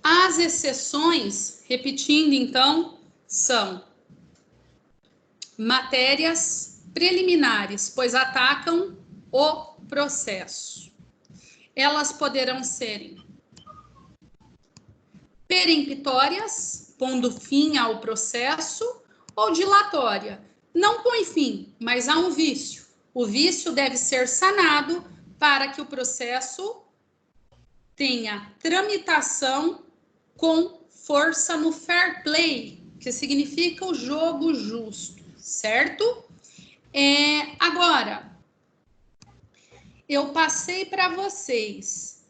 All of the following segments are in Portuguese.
As exceções, repetindo então, são matérias preliminares, pois atacam o processo. Elas poderão ser peremptórias, pondo fim ao processo, ou dilatória. Não põe fim, mas há um vício. O vício deve ser sanado para que o processo tenha tramitação com força no fair play, que significa o jogo justo, certo? Agora, eu passei para vocês.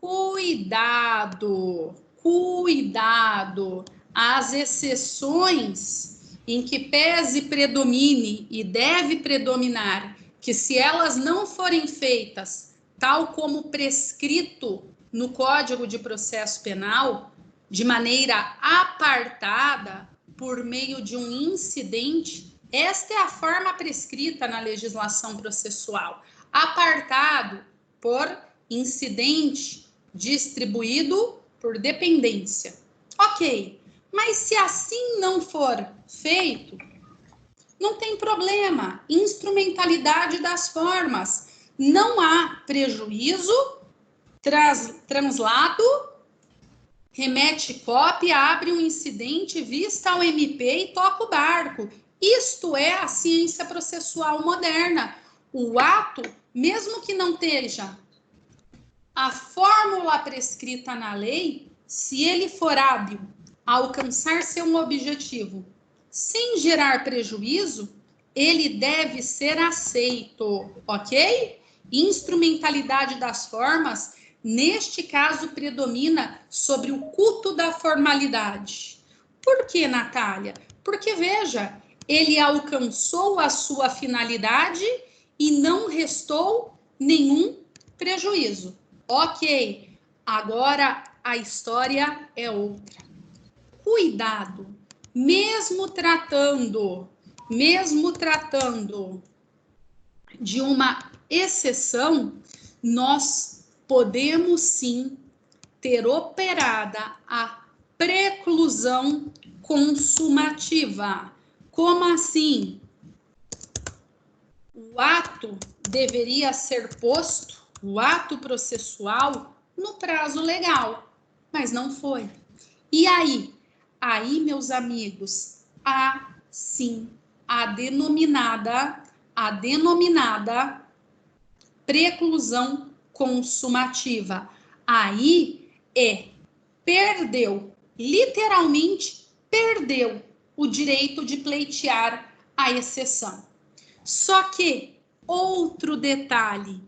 Cuidado, cuidado. As exceções em que pese predomine e deve predominar, que se elas não forem feitas tal como prescrito no Código de Processo Penal, de maneira apartada, por meio de um incidente, esta é a forma prescrita na legislação processual. Apartado por incidente, distribuído por dependência. Ok, mas se assim não for feito, não tem problema. Instrumentalidade das formas. Não há prejuízo, translado, remete cópia, abre um incidente, vista ao MP e toca o barco. Isto é a ciência processual moderna. O ato, mesmo que não esteja a fórmula prescrita na lei, se ele for hábil a alcançar seu objetivo sem gerar prejuízo, ele deve ser aceito, ok? Instrumentalidade das formas, neste caso, predomina sobre o culto da formalidade. Por que, Natália? Porque, veja, ele alcançou a sua finalidade e não restou nenhum prejuízo. Ok, agora a história é outra. Cuidado, mesmo tratando de uma exceção, nós podemos sim ter operada a preclusão consumativa. Como assim? O ato deveria ser posto, o ato processual, no prazo legal, mas não foi. E aí? Aí, meus amigos, há sim a denominada preclusão consumativa. Aí perdeu, literalmente perdeu o direito de pleitear a exceção. Só que outro detalhe,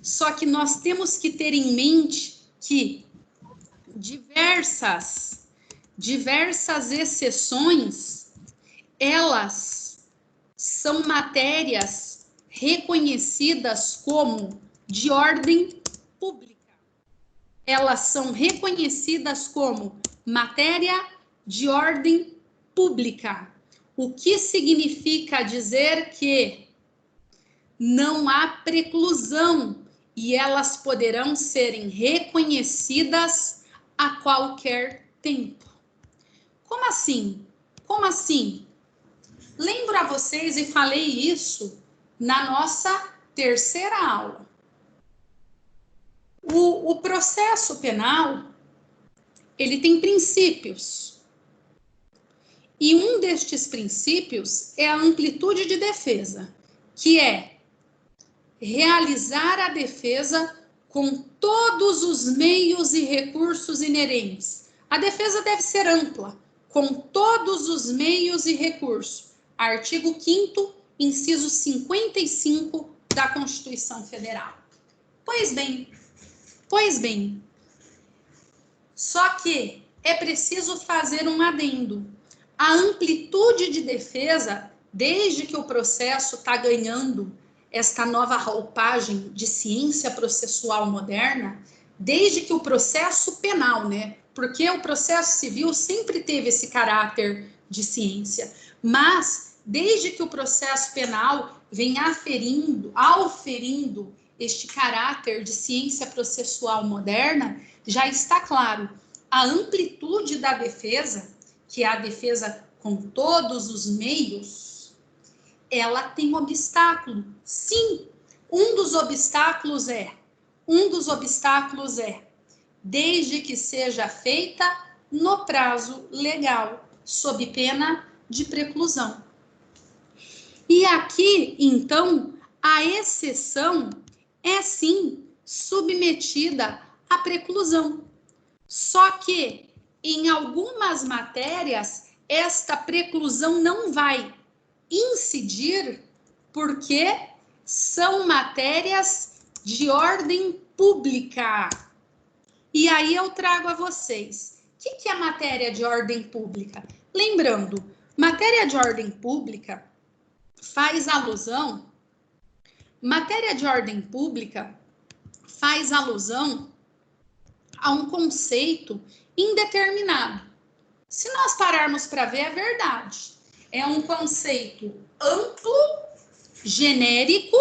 só que nós temos que ter em mente que diversas exceções, elas são matérias reconhecidas como de ordem pública. Elas são reconhecidas como matéria de ordem pública. O que significa dizer que não há preclusão e elas poderão serem reconhecidas a qualquer tempo. Como assim? Como assim? Lembro a vocês e falei isso na nossa terceira aula. O processo penal, ele tem princípios. E um destes princípios é a amplitude de defesa, que é realizar a defesa com todos os meios e recursos inerentes. A defesa deve ser ampla, com todos os meios e recursos. Artigo 5º, inciso 55 da Constituição Federal. Pois bem, só que é preciso fazer um adendo. A amplitude de defesa, desde que o processo está ganhando esta nova roupagem de ciência processual moderna, desde que o processo penal, né? Porque o processo civil sempre teve esse caráter de ciência, mas desde que o processo penal vem auferindo este caráter de ciência processual moderna, já está claro. A amplitude da defesa, que é a defesa com todos os meios, ela tem obstáculo. Sim, um dos obstáculos é, desde que seja feita no prazo legal, sob pena de preclusão. E aqui, então, a exceção é sim submetida à preclusão. Só que, em algumas matérias, esta preclusão não vai incidir porque são matérias de ordem pública. E aí eu trago a vocês. O que é matéria de ordem pública? Lembrando, matéria de ordem pública faz alusão a um conceito indeterminado. Se nós pararmos para ver, é verdade. É um conceito amplo, genérico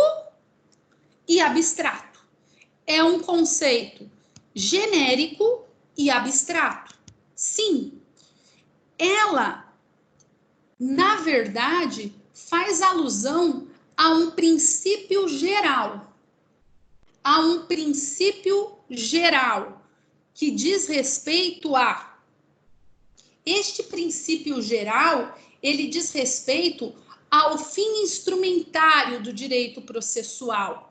e abstrato. É um conceito genérico e abstrato. Sim, ela, na verdade, faz alusão a um princípio geral. Que diz respeito a... Este princípio geral, ele diz respeito ao fim instrumentário do direito processual.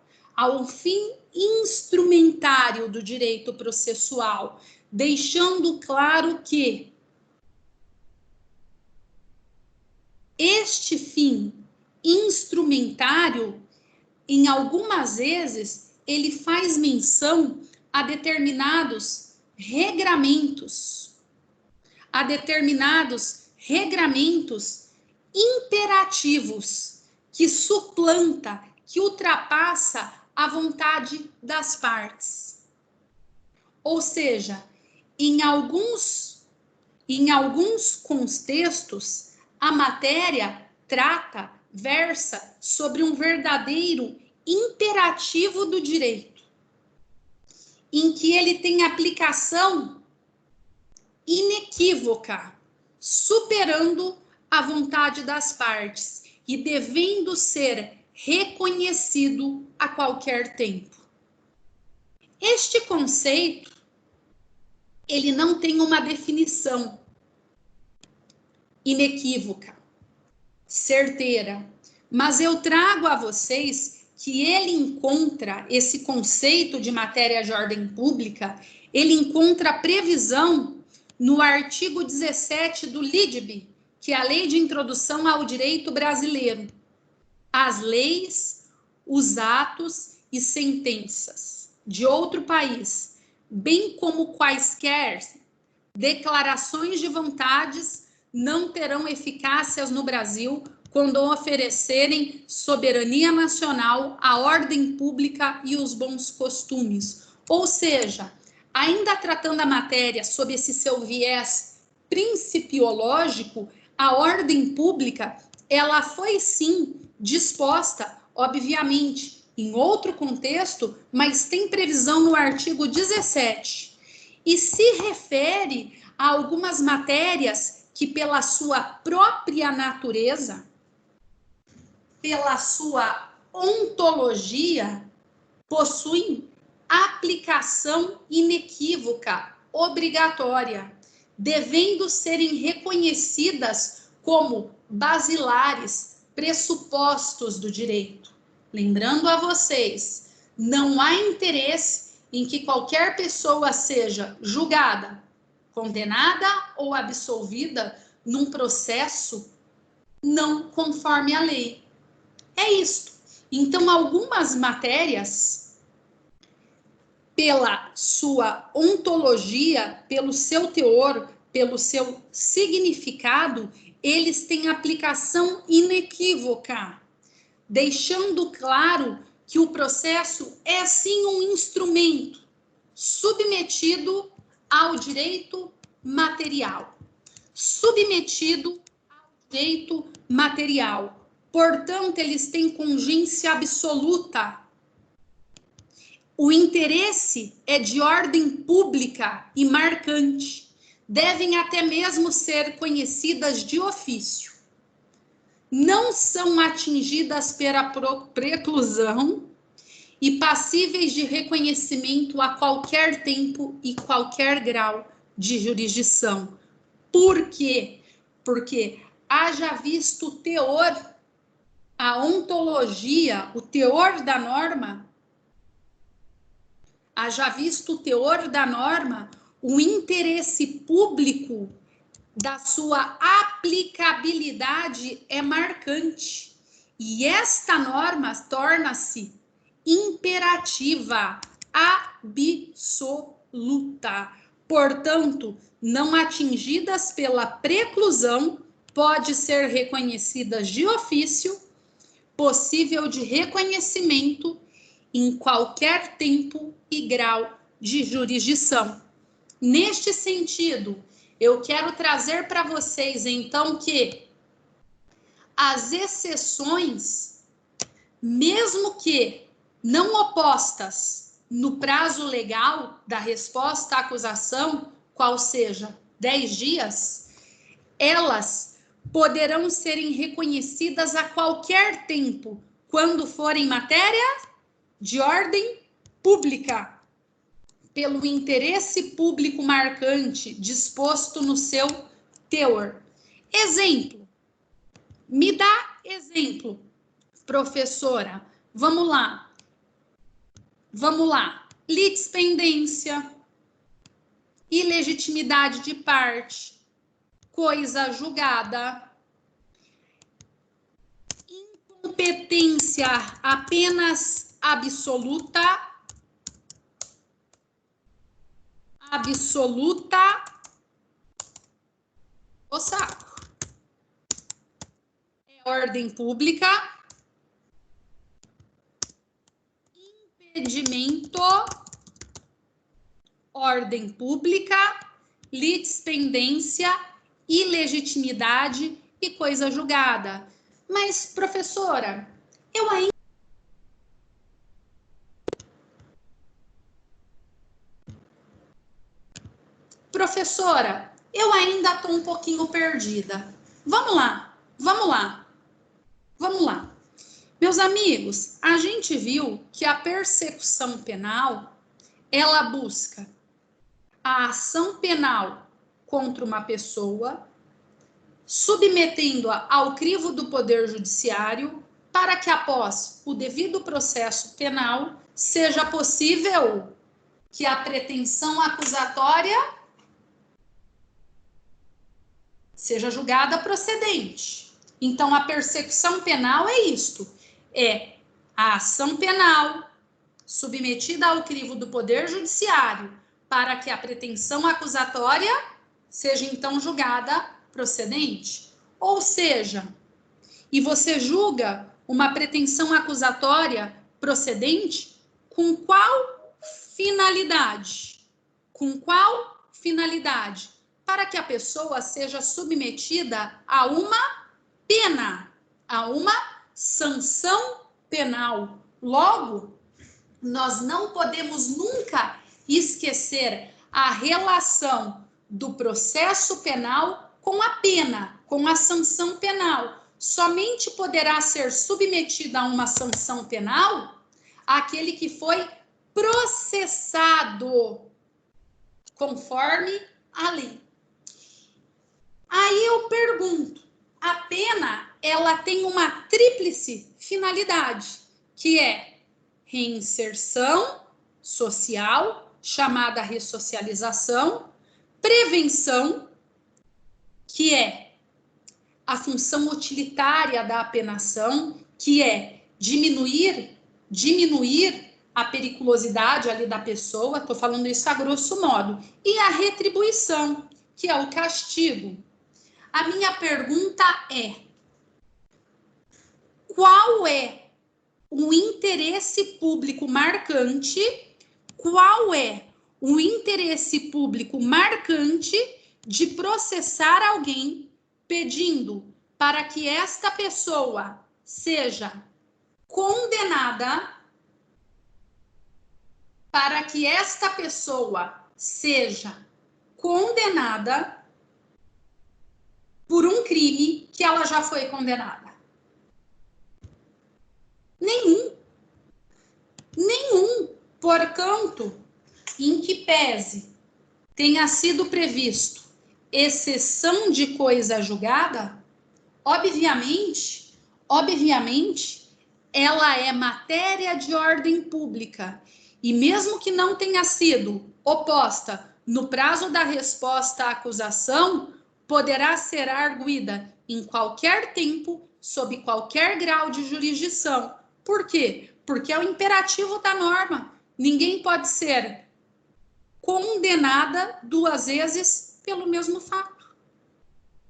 Deixando claro que este fim instrumentário, em algumas vezes, ele faz menção a determinados regramentos imperativos que suplanta, que ultrapassa a vontade das partes. Ou seja, em alguns contextos, a matéria versa sobre um verdadeiro imperativo do direito, em que ele tem aplicação inequívoca, superando a vontade das partes e devendo ser reconhecido a qualquer tempo. Este conceito, ele não tem uma definição inequívoca, certeira, mas eu trago a vocês que ele encontra esse conceito de matéria de ordem pública, ele encontra previsão no artigo 17 do LIDB, que é a Lei de Introdução ao Direito Brasileiro. As leis, os atos e sentenças de outro país, bem como quaisquer declarações de vontades, não terão eficácias no Brasil quando oferecerem soberania nacional, a ordem pública e os bons costumes. Ou seja, ainda tratando a matéria sob esse seu viés principiológico, a ordem pública, ela foi sim disposta, obviamente, em outro contexto, mas tem previsão no artigo 17. E se refere a algumas matérias que, pela sua própria natureza, pela sua ontologia, possuem aplicação inequívoca, obrigatória, devendo serem reconhecidas como basilares, pressupostos do direito. Lembrando a vocês, não há interesse em que qualquer pessoa seja julgada, condenada ou absolvida num processo não conforme a lei. É isto. Então, algumas matérias, pela sua ontologia, pelo seu teor, pelo seu significado, eles têm aplicação inequívoca, deixando claro que o processo é sim um instrumento submetido ao direito material. Portanto, eles têm congência absoluta O interesse é de ordem pública e marcante. Devem até mesmo ser conhecidas de ofício. Não são atingidas pela preclusão e passíveis de reconhecimento a qualquer tempo e qualquer grau de jurisdição. Por quê? Porque haja visto o teor, a ontologia, o teor da norma, haja visto o teor da norma, o interesse público da sua aplicabilidade é marcante. E esta norma torna-se imperativa, absoluta. Portanto, não atingidas pela preclusão, pode ser reconhecidas de ofício, possível de reconhecimento em qualquer tempo e grau de jurisdição. Neste sentido, eu quero trazer para vocês, então, que as exceções, mesmo que não opostas no prazo legal da resposta à acusação, qual seja 10 dias, elas poderão serem reconhecidas a qualquer tempo, quando forem matéria de ordem pública, pelo interesse público marcante disposto no seu teor. Exemplo. Me dá exemplo, professora. Vamos lá. Vamos lá. Litispendência, ilegitimidade de parte, coisa julgada, incompetência apenas absoluta, o saco. É ordem pública, impedimento, ordem pública, litispendência, ilegitimidade e coisa julgada. Mas, professora, eu ainda... Professora, eu ainda estou um pouquinho perdida. Vamos lá, vamos lá, vamos lá. Meus amigos, a gente viu que a persecução penal, ela busca a ação penal contra uma pessoa, submetendo-a ao crivo do Poder Judiciário, para que após o devido processo penal seja possível que a pretensão acusatória seja julgada procedente. Então, a persecução penal é isto, é a ação penal submetida ao crivo do Poder Judiciário para que a pretensão acusatória seja então julgada procedente. Ou seja, e você julga uma pretensão acusatória procedente com qual finalidade? Com qual finalidade? Para que a pessoa seja submetida a uma pena, a uma sanção penal. Logo, nós não podemos nunca esquecer a relação do processo penal com a pena, com a sanção penal. Somente poderá ser submetido a uma sanção penal aquele que foi processado conforme a lei. Aí eu pergunto, a pena, ela tem uma tríplice finalidade, que é reinserção social, chamada ressocialização, prevenção, que é a função utilitária da apenação, que é diminuir a periculosidade ali da pessoa, estou falando isso a grosso modo, e a retribuição, que é o castigo. A minha pergunta é: qual é o interesse público marcante? Qual é o interesse público marcante de processar alguém pedindo para que esta pessoa seja condenada para que esta pessoa seja condenada por um crime que ela já foi condenada? Nenhum. Nenhum. Porquanto, em que pese tenha sido previsto exceção de coisa julgada, obviamente, ela é matéria de ordem pública. E mesmo que não tenha sido oposta no prazo da resposta à acusação, poderá ser arguida em qualquer tempo, sob qualquer grau de jurisdição. Por quê? Porque é o imperativo da norma. Ninguém pode ser condenada duas vezes pelo mesmo fato.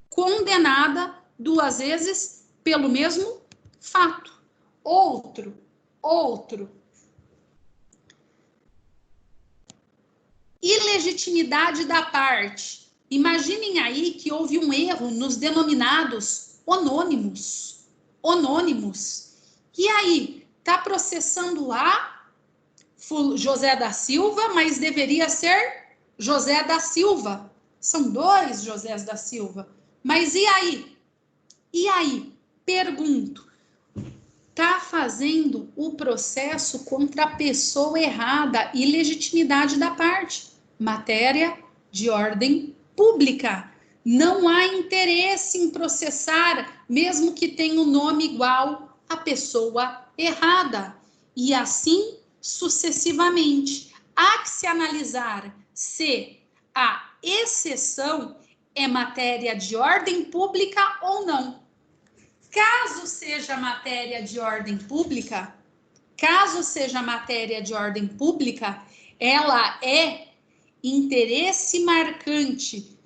Condenada duas vezes pelo mesmo fato. Outro. Ilegitimidade da parte. Imaginem aí que houve um erro nos denominados onônimos. E aí, está processando lá José da Silva, mas deveria ser José da Silva. São dois Josés da Silva. Mas e aí? Pergunto. Está fazendo o processo contra a pessoa errada, ilegitimidade da parte. Matéria de ordem pública. Não há interesse em processar, mesmo que tenha um nome igual à pessoa errada. E assim sucessivamente. Há que se analisar se a exceção é matéria de ordem pública ou não. Caso seja matéria de ordem pública, ela é interesse marcante,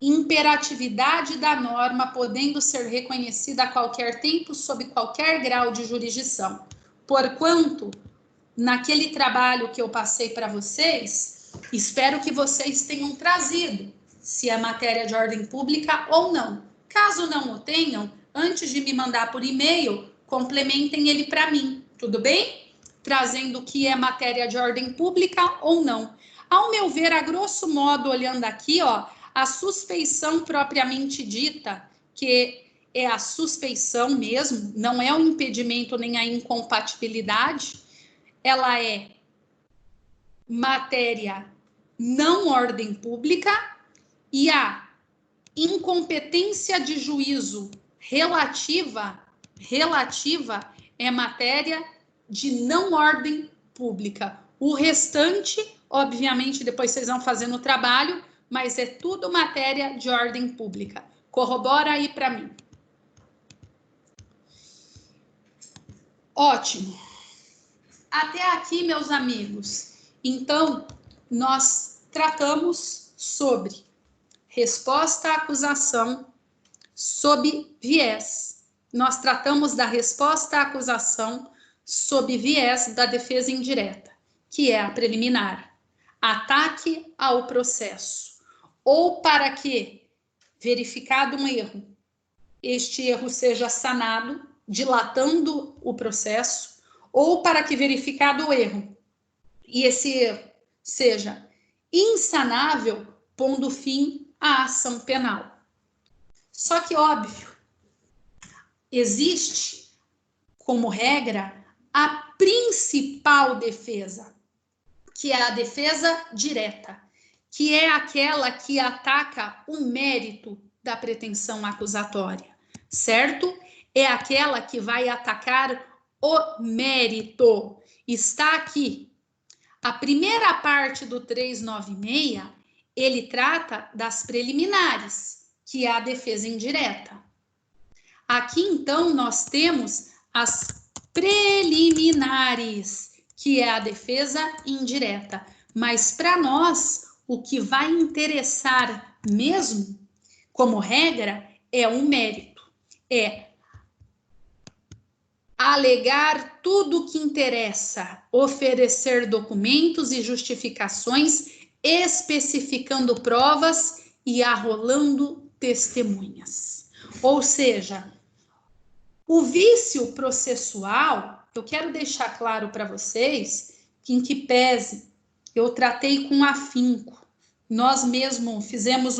imperatividade da norma, podendo ser reconhecida a qualquer tempo, sob qualquer grau de jurisdição. Porquanto, naquele trabalho que eu passei para vocês, espero que vocês tenham trazido se é matéria de ordem pública ou não. Caso não o tenham, antes de me mandar por e-mail, complementem ele para mim, tudo bem? Trazendo o que é matéria de ordem pública ou não. Ao meu ver, a grosso modo, olhando aqui, ó, a suspeição propriamente dita, que é a suspeição mesmo, não é o impedimento nem a incompatibilidade, ela é matéria não ordem pública, e a incompetência de juízo relativa é matéria de não ordem pública. O restante, obviamente, depois vocês vão fazendo o trabalho, mas é tudo matéria de ordem pública. Corrobora aí para mim. Ótimo. Até aqui, meus amigos. Então, nós tratamos sobre resposta à acusação sob viés. Nós tratamos da resposta à acusação sob viés da defesa indireta, que é a preliminar. Ataque ao processo. Ou para que, verificado um erro, este erro seja sanado, dilatando o processo, ou para que, verificado o erro, e esse erro seja insanável, pondo fim à ação penal. Só que, óbvio, existe, como regra, a principal defesa, que é a defesa direta, que é aquela que ataca o mérito da pretensão acusatória, certo? É aquela que vai atacar o mérito. Está aqui. A primeira parte do 396, ele trata das preliminares, que é a defesa indireta. Aqui, então, nós temos as preliminares, que é a defesa indireta. Mas, para nós, o que vai interessar mesmo, como regra, é o mérito. É alegar tudo o que interessa, oferecer documentos e justificações, especificando provas e arrolando testemunhas. Ou seja, o vício processual, eu quero deixar claro para vocês em que pese eu tratei com afinco, nós mesmo fizemos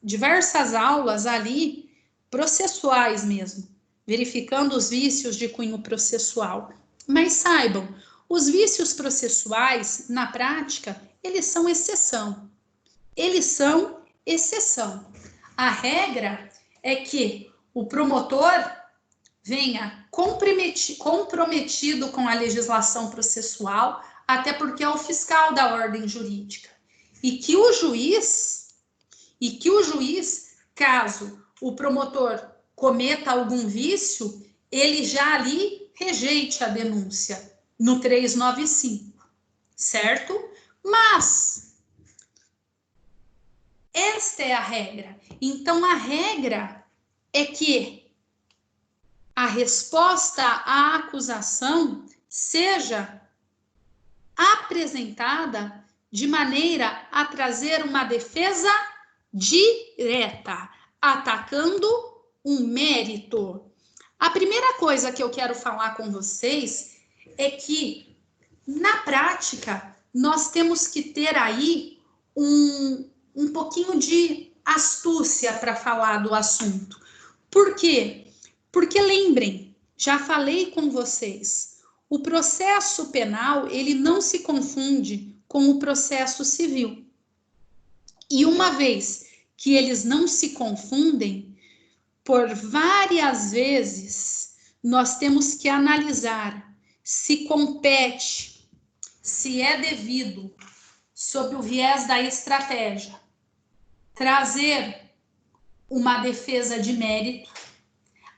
diversas aulas ali, processuais mesmo, verificando os vícios de cunho processual. Mas saibam, os vícios processuais, na prática, eles são exceção. Eles são exceção. A regra é que o promotor venha comprometido com a legislação processual, até porque é o fiscal da ordem jurídica. E que o juiz, caso o promotor cometa algum vício, ele já ali rejeite a denúncia no 395, certo? Mas esta é a regra. Então, a regra é que a resposta à acusação seja apresentada de maneira a trazer uma defesa direta, atacando um mérito. A primeira coisa que eu quero falar com vocês é que, na prática, nós temos que ter aí um pouquinho de astúcia para falar do assunto. Por quê? Porque lembrem, já falei com vocês, o processo penal, ele não se confunde com o processo civil. E uma vez que eles não se confundem, por várias vezes, nós temos que analisar se compete, se é devido, sob o viés da estratégia, trazer uma defesa de mérito,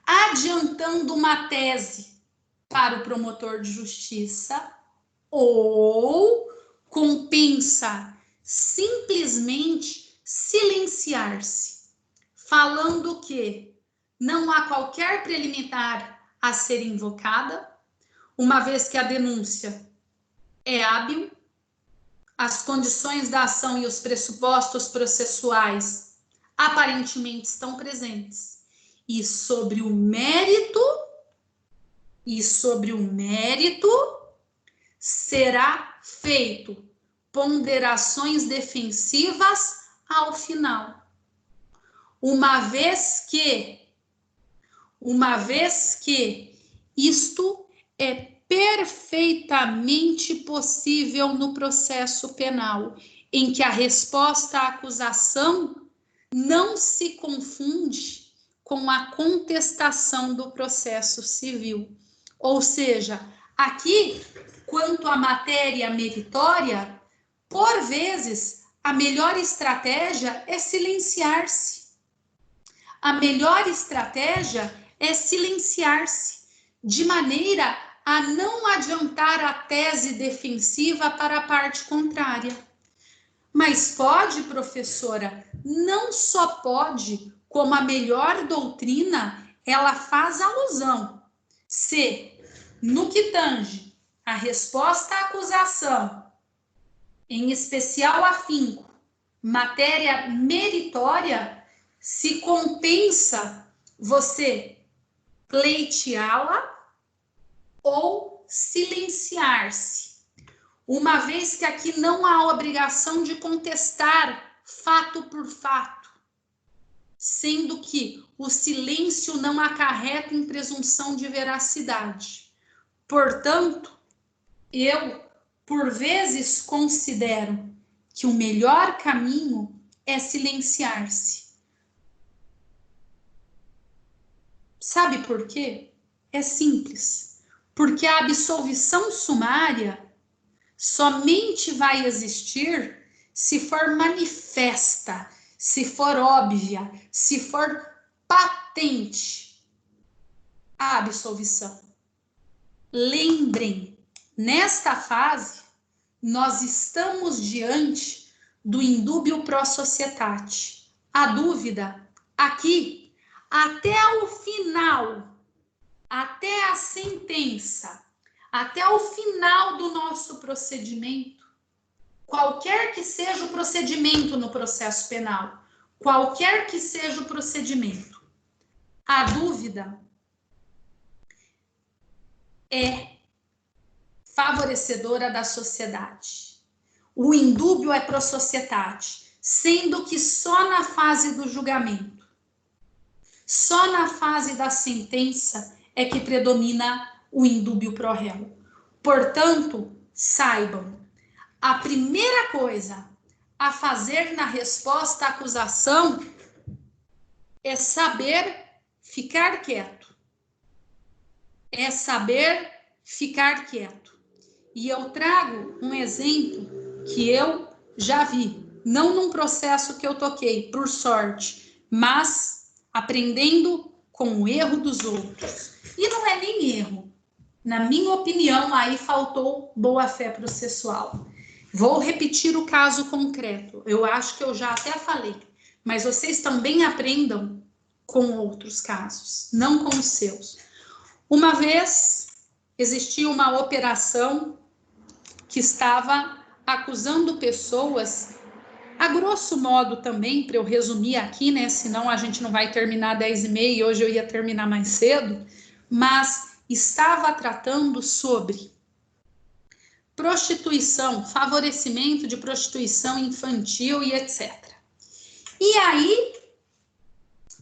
adiantando uma tese para o promotor de justiça, ou compensa simplesmente silenciar-se, falando que não há qualquer preliminar a ser invocada, uma vez que a denúncia é hábil, as condições da ação e os pressupostos processuais aparentemente estão presentes. E sobre o mérito, será feito ponderações defensivas ao final. Uma vez que isto é perfeitamente possível no processo penal, em que a resposta à acusação não se confunde com a contestação do processo civil. Ou seja, aqui, quanto à matéria meritória, por vezes, a melhor estratégia é silenciar-se. A melhor estratégia é silenciar-se, de maneira a não adiantar a tese defensiva para a parte contrária. Mas pode, professora, não só pode, como a melhor doutrina, ela faz alusão. Se, no que tange a resposta à acusação, em especial afinco, matéria meritória, se compensa você pleiteá-la ou silenciar-se, uma vez que aqui não há obrigação de contestar fato por fato, sendo que o silêncio não acarreta em presunção de veracidade. Portanto, eu, por vezes, considero que o melhor caminho é silenciar-se. Sabe por quê? É simples. Porque a absolvição sumária somente vai existir se for manifesta, se for óbvia, se for patente a absolvição. Lembrem, nesta fase, nós estamos diante do indúbio pro societate. A dúvida aqui, até o final, até a sentença, até o final do nosso procedimento, qualquer que seja o procedimento no processo penal, qualquer que seja o procedimento, a dúvida é favorecedora da sociedade. O indúbio é pro societate, sendo que só na fase do julgamento, só na fase da sentença é que predomina o indúbio pro réu. Portanto, saibam, a primeira coisa a fazer na resposta à acusação é saber ficar quieto. É saber ficar quieto. E eu trago um exemplo que eu já vi, não num processo que eu toquei, por sorte, mas aprendendo com o erro dos outros. E não é nem erro. Na minha opinião, aí faltou boa-fé processual. Vou repetir o caso concreto. Eu acho que eu já até falei, mas vocês também aprendam com outros casos, não com os seus. Uma vez existia uma operação que estava acusando pessoas, a grosso modo também, para eu resumir aqui, né? Senão a gente não vai terminar 10h30 e hoje eu ia terminar mais cedo, mas estava tratando sobre prostituição, favorecimento de prostituição infantil e etc. E aí,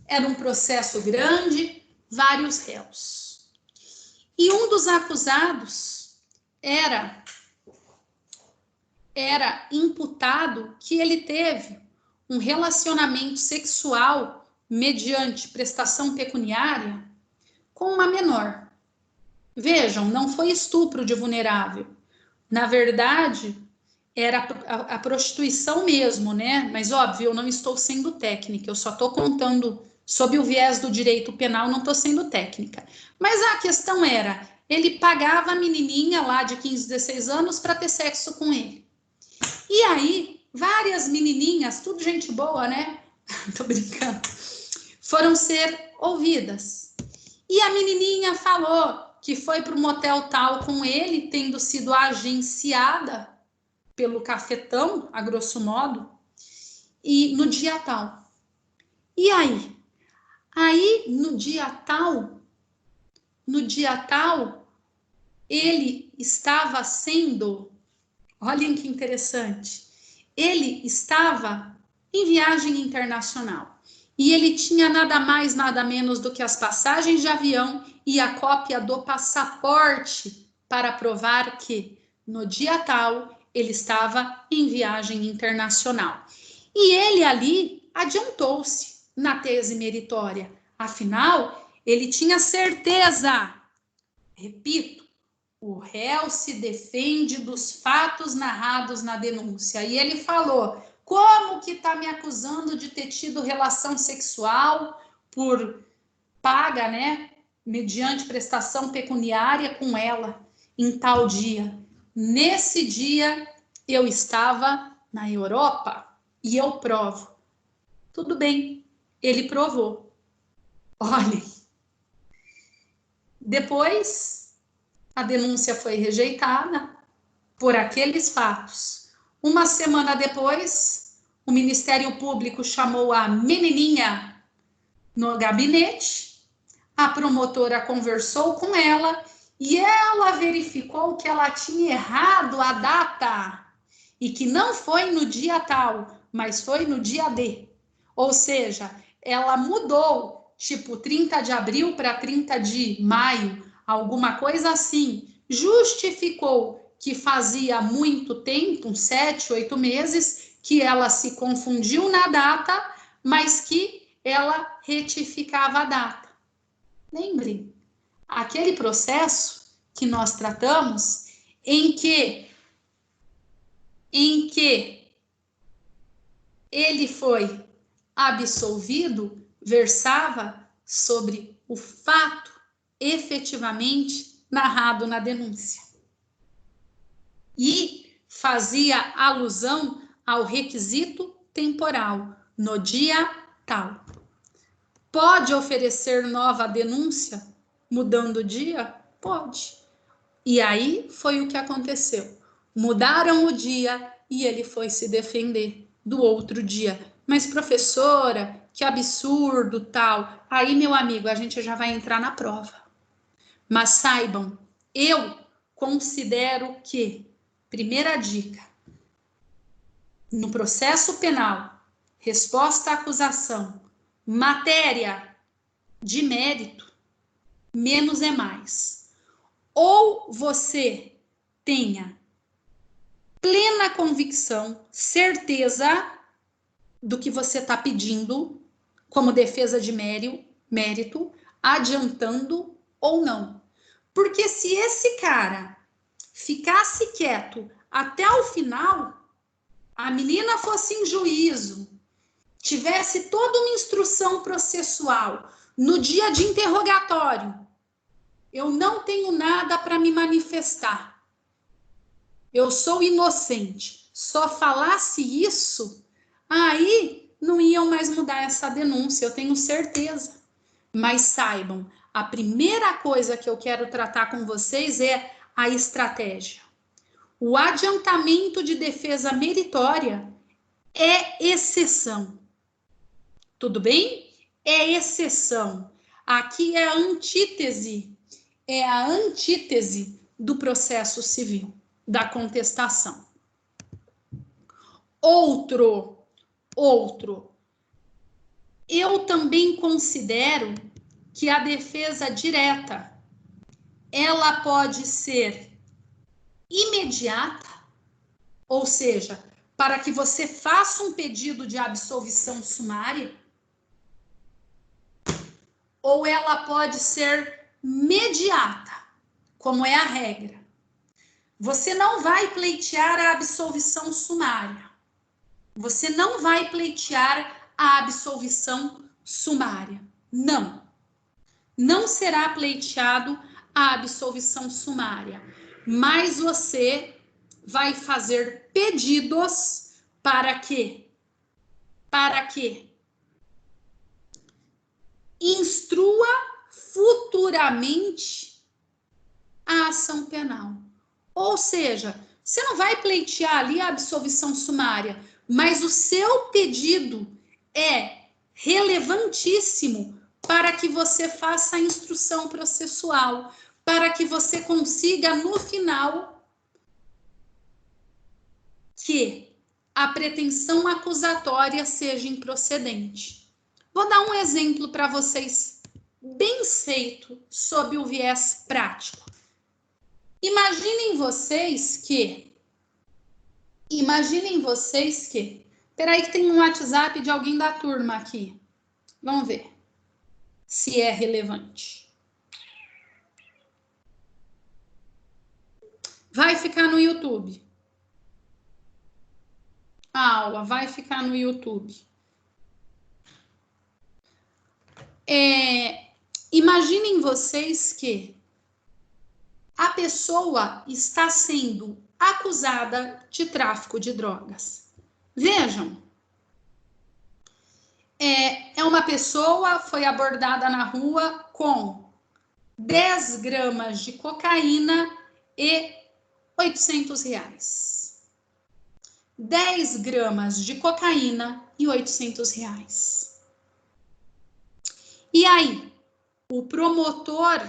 era um processo grande, vários réus. E um dos acusados era imputado que ele teve um relacionamento sexual mediante prestação pecuniária com uma menor. Vejam, não foi estupro de vulnerável. Na verdade, era a prostituição mesmo, né? Mas, óbvio, eu não estou sendo técnica, eu só estou contando sob o viés do direito penal, não estou sendo técnica. Mas a questão era, ele pagava a menininha lá de 15, 16 anos para ter sexo com ele. E aí, várias menininhas, tudo gente boa, né? Tô brincando. Foram ser ouvidas. E a menininha falou que foi para o motel tal com ele, tendo sido agenciada pelo cafetão, a grosso modo, e no dia tal. E aí? Aí, no dia tal, ele estava sendo, olhem que interessante, ele estava em viagem internacional. E ele tinha nada mais, nada menos do que as passagens de avião e a cópia do passaporte para provar que, no dia tal, ele estava em viagem internacional. E ele ali adiantou-se na tese meritória. Afinal, ele tinha certeza. Repito, o réu se defende dos fatos narrados na denúncia. E ele falou... Como que está me acusando de ter tido relação sexual por paga, né? Mediante prestação pecuniária com ela em tal dia. Nesse dia eu estava na Europa e eu provo. Tudo bem, ele provou. Olhem. Depois a denúncia foi rejeitada por aqueles fatos. Uma semana depois, o Ministério Público chamou a menininha no gabinete, a promotora conversou com ela e ela verificou que ela tinha errado a data e que não foi no dia tal, mas foi no dia D. Ou seja, ela mudou, tipo 30 de abril para 30 de maio, alguma coisa assim, justificou que fazia muito tempo, uns 7, 8 meses, que ela se confundiu na data, mas que ela retificava a data. Lembrem, aquele processo que nós tratamos em que ele foi absolvido, versava sobre o fato efetivamente narrado na denúncia. E fazia alusão ao requisito temporal, no dia tal. Pode oferecer nova denúncia, mudando o dia? Pode. E aí foi o que aconteceu. Mudaram o dia e ele foi se defender do outro dia. Mas, professora, que absurdo, tal. Aí, meu amigo, a gente já vai entrar na prova. Mas saibam, eu considero que, primeira dica, no processo penal, resposta à acusação, matéria de mérito, menos é mais. Ou você tenha plena convicção, certeza do que você está pedindo como defesa de mérito, adiantando ou não. Porque se esse cara ficasse quieto até o final, a menina fosse em juízo, tivesse toda uma instrução processual, no dia de interrogatório, eu não tenho nada para me manifestar, eu sou inocente, só falasse isso, aí não iam mais mudar essa denúncia, eu tenho certeza. Mas saibam, a primeira coisa que eu quero tratar com vocês é a estratégia. O adiantamento de defesa meritória é exceção. Tudo bem? É exceção. Aqui é a antítese do processo civil, da contestação. Outro, eu também considero que a defesa direta, ela pode ser imediata, ou seja, para que você faça um pedido de absolvição sumária, ou ela pode ser mediata, como é a regra. Você não vai pleitear a absolvição sumária. Você não vai pleitear a absolvição sumária. Não. Não será pleiteado a absolvição sumária, mas você vai fazer pedidos para que instrua futuramente a ação penal. Ou seja, você não vai pleitear ali a absolvição sumária, mas o seu pedido é relevantíssimo para que você faça a instrução processual, para que você consiga, no final, que a pretensão acusatória seja improcedente. Vou dar um exemplo para vocês, bem feito, sob o viés prático. Imaginem vocês que... Peraí que tem um WhatsApp de alguém da turma aqui. Vamos ver se é relevante. Vai ficar no YouTube. A aula vai ficar no YouTube. Imaginem vocês que a pessoa está sendo acusada de tráfico de drogas. Vejam, é uma pessoa foi abordada na rua com 10 gramas de cocaína e R$800. 10 gramas de cocaína e R$800. E aí, o promotor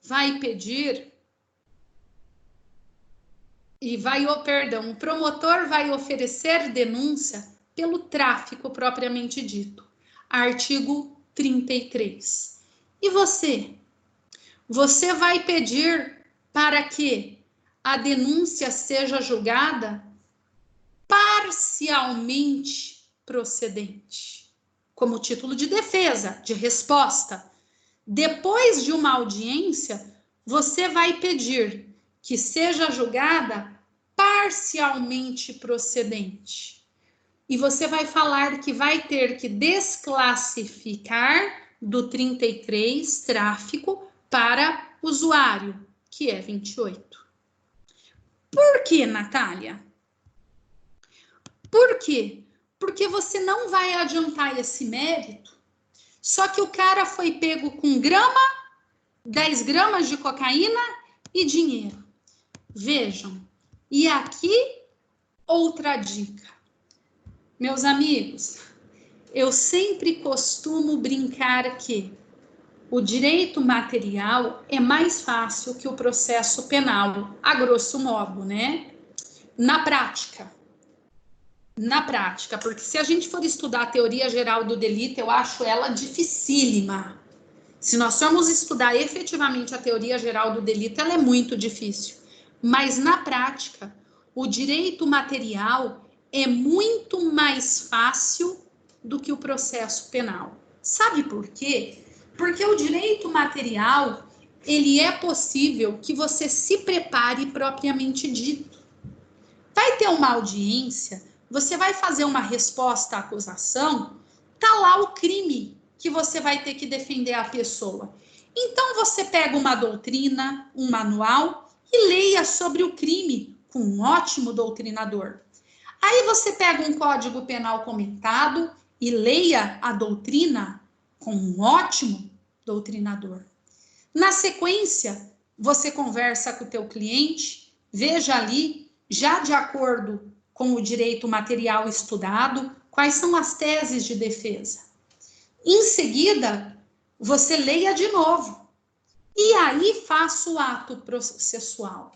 vai pedir o promotor vai oferecer denúncia pelo tráfico propriamente dito, artigo 33. E você vai pedir para que a denúncia seja julgada parcialmente procedente, como título de defesa, de resposta. Depois de uma audiência, você vai pedir que seja julgada parcialmente procedente. E você vai falar que vai ter que desclassificar do 33 tráfico para usuário, que é 28. Por que, Natália? Por quê? Porque você não vai adiantar esse mérito, só que o cara foi pego com 10 gramas de cocaína e dinheiro. Vejam, e aqui outra dica. Meus amigos, eu sempre costumo brincar que o direito material é mais fácil que o processo penal, a grosso modo, né? Na prática, porque se a gente for estudar a teoria geral do delito, eu acho ela dificílima. Se nós formos estudar efetivamente a teoria geral do delito, ela é muito difícil. Mas na prática, o direito material é muito mais fácil do que o processo penal. Sabe por quê? Porque o direito material, ele é possível que você se prepare propriamente dito. Vai ter uma audiência, você vai fazer uma resposta à acusação, tá lá o crime que você vai ter que defender a pessoa. Então você pega uma doutrina, um manual e leia sobre o crime com um ótimo doutrinador. Aí você pega um código penal comentado e leia a doutrina com um ótimo doutrinador. Na sequência, você conversa com o teu cliente, veja ali, já de acordo com o direito material estudado, quais são as teses de defesa. Em seguida, você leia de novo. E aí faça o ato processual.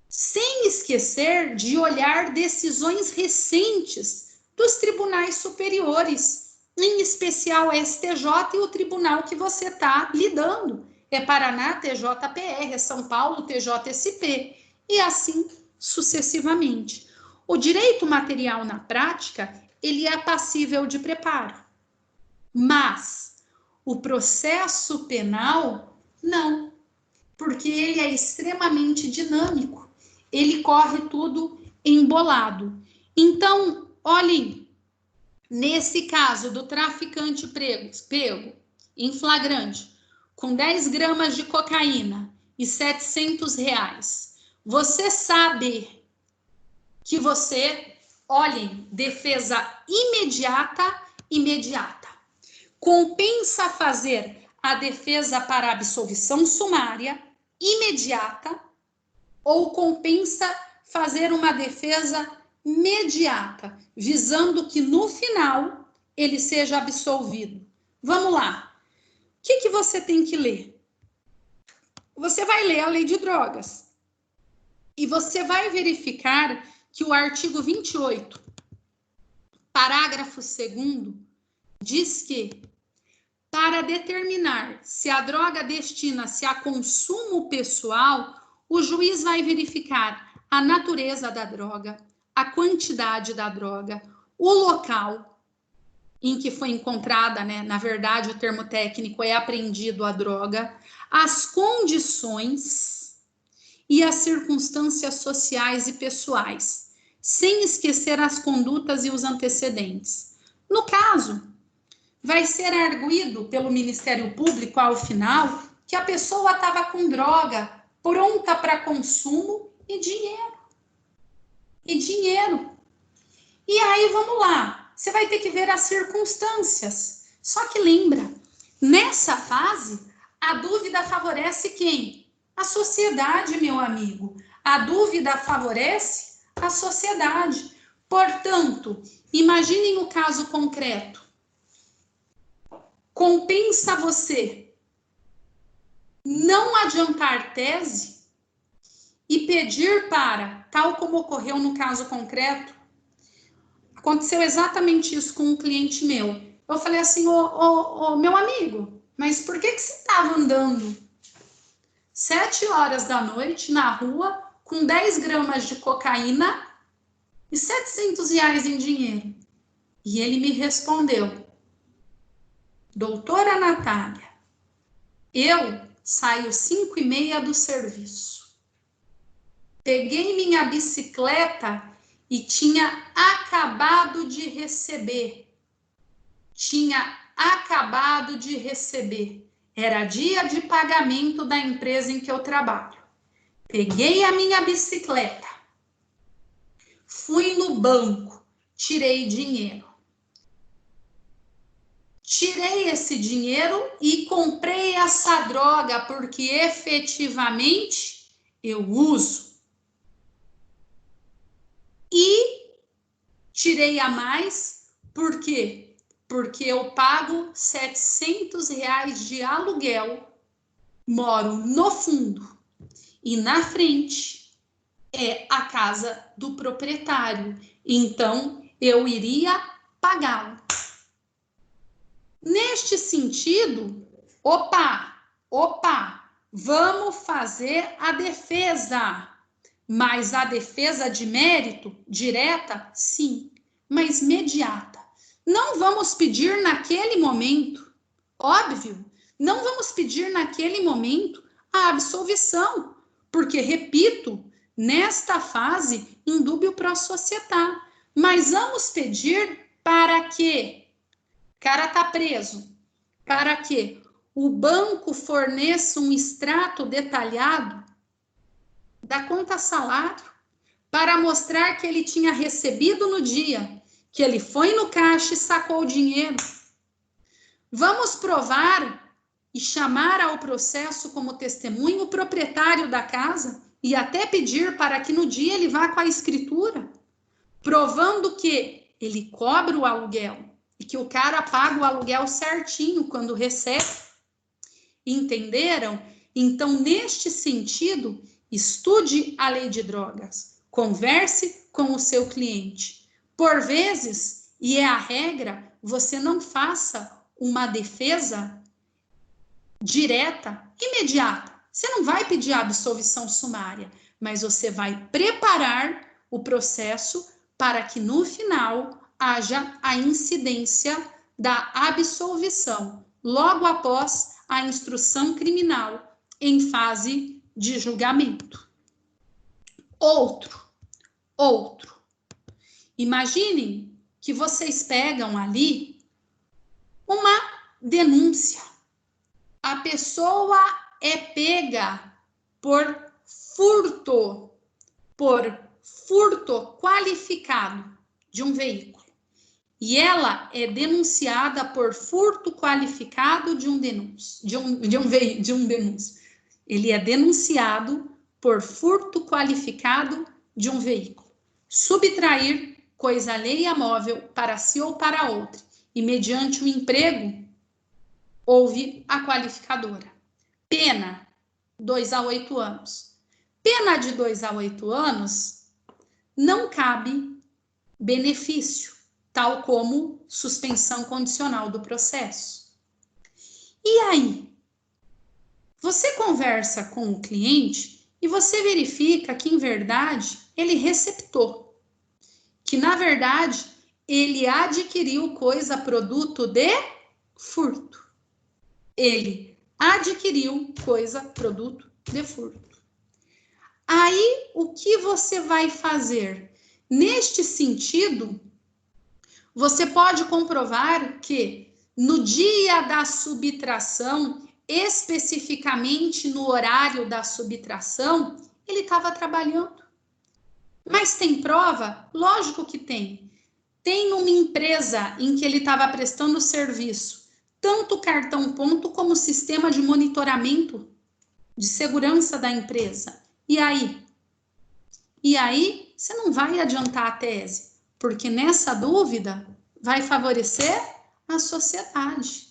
Sem esquecer de olhar decisões recentes dos tribunais superiores, em especial o STJ e o tribunal que você está lidando. É Paraná, TJPR, é São Paulo, TJSP, e assim sucessivamente. O direito material na prática, ele é passível de preparo, mas o processo penal, não, porque ele é extremamente dinâmico. Ele corre tudo embolado. Então, olhem, nesse caso do traficante pego em flagrante, com 10 gramas de cocaína e R$700, você sabe que você, olhem, defesa imediata. Compensa fazer a defesa para absolvição sumária imediata, ou compensa fazer uma defesa imediata, visando que no final ele seja absolvido. Vamos lá. O que você tem que ler? Você vai ler a lei de drogas e você vai verificar que o artigo 28, parágrafo 2º, diz que para determinar se a droga destina-se a consumo pessoal, o juiz vai verificar a natureza da droga, a quantidade da droga, o local em que foi encontrada, né? Na verdade, o termo técnico é apreendido a droga, as condições e as circunstâncias sociais e pessoais, sem esquecer as condutas e os antecedentes. No caso, vai ser arguido pelo Ministério Público ao final que a pessoa estava com droga pronta para consumo e dinheiro. E aí, vamos lá, você vai ter que ver as circunstâncias. Só que lembra, nessa fase, a dúvida favorece quem? A sociedade, meu amigo. A dúvida favorece a sociedade. Portanto, imaginem o caso concreto. Compensa você não adiantar tese e pedir para, tal como ocorreu no caso concreto, aconteceu exatamente isso com um cliente meu. Eu falei assim, meu amigo, mas por que você estava andando 7 horas da noite na rua com 10 gramas de cocaína e R$700 em dinheiro? E ele me respondeu, doutora Natália, eu saio 5h30 do serviço. Peguei minha bicicleta e tinha acabado de receber. Era dia de pagamento da empresa em que eu trabalho. Peguei a minha bicicleta, fui no banco, tirei dinheiro. Tirei esse dinheiro e comprei essa droga porque efetivamente eu uso. E tirei a mais porque porque eu pago R$700 de aluguel, moro no fundo e na frente é a casa do proprietário, então eu iria pagá-lo. Neste sentido, opa, vamos fazer a defesa. Mas a defesa de mérito, direta, sim, mas imediata. Não vamos pedir naquele momento, óbvio, não vamos pedir naquele momento a absolvição, porque, repito, nesta fase, indúbio pro societá, mas vamos pedir para que, o cara está preso, para que o banco forneça um extrato detalhado da conta salário, para mostrar que ele tinha recebido no dia, que ele foi no caixa e sacou o dinheiro. Vamos provar e chamar ao processo como testemunho o proprietário da casa e até pedir para que no dia ele vá com a escritura, provando que ele cobra o aluguel e que o cara paga o aluguel certinho quando recebe. Entenderam? Então, neste sentido, estude a lei de drogas, converse com o seu cliente. Por vezes, e é a regra, você não faça uma defesa direta, imediata. Você não vai pedir a absolvição sumária, mas você vai preparar o processo para que no final haja a incidência da absolvição, logo após a instrução criminal em fase de julgamento. Outro. Imaginem que vocês pegam ali uma denúncia. A pessoa é pega por furto qualificado de um veículo. E ela é denunciada por furto qualificado de um denúncio. Ele é denunciado por furto qualificado de um veículo. Subtrair coisa alheia móvel para si ou para outra. E mediante o emprego, houve a qualificadora. Pena, 2 a 8 anos. Pena de 2 a 8 anos, não cabe benefício, tal como suspensão condicional do processo. E aí? Você conversa com o cliente e você verifica que, em verdade, ele receptou. Que, na verdade, ele adquiriu coisa produto de furto. Ele adquiriu coisa produto de furto. Aí, o que você vai fazer? Neste sentido, você pode comprovar que no dia da subtração, especificamente no horário da subtração, ele estava trabalhando. Mas tem prova? Lógico que tem. Tem numa empresa em que ele estava prestando serviço, tanto cartão ponto como sistema de monitoramento de segurança da empresa. E aí? E aí, você não vai adiantar a tese, porque nessa dúvida vai favorecer a sociedade.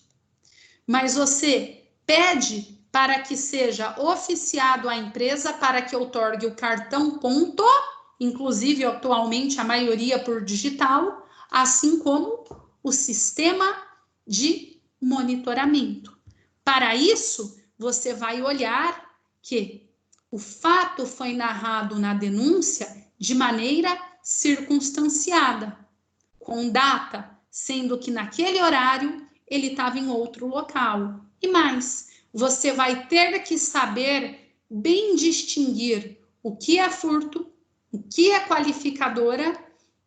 Mas você pede para que seja oficiado a empresa para que outorgue o cartão ponto, inclusive atualmente a maioria por digital, assim como o sistema de monitoramento. Para isso, você vai olhar que o fato foi narrado na denúncia de maneira circunstanciada, com data, sendo que naquele horário ele estava em outro local. E mais, você vai ter que saber bem distinguir o que é furto, o que é qualificadora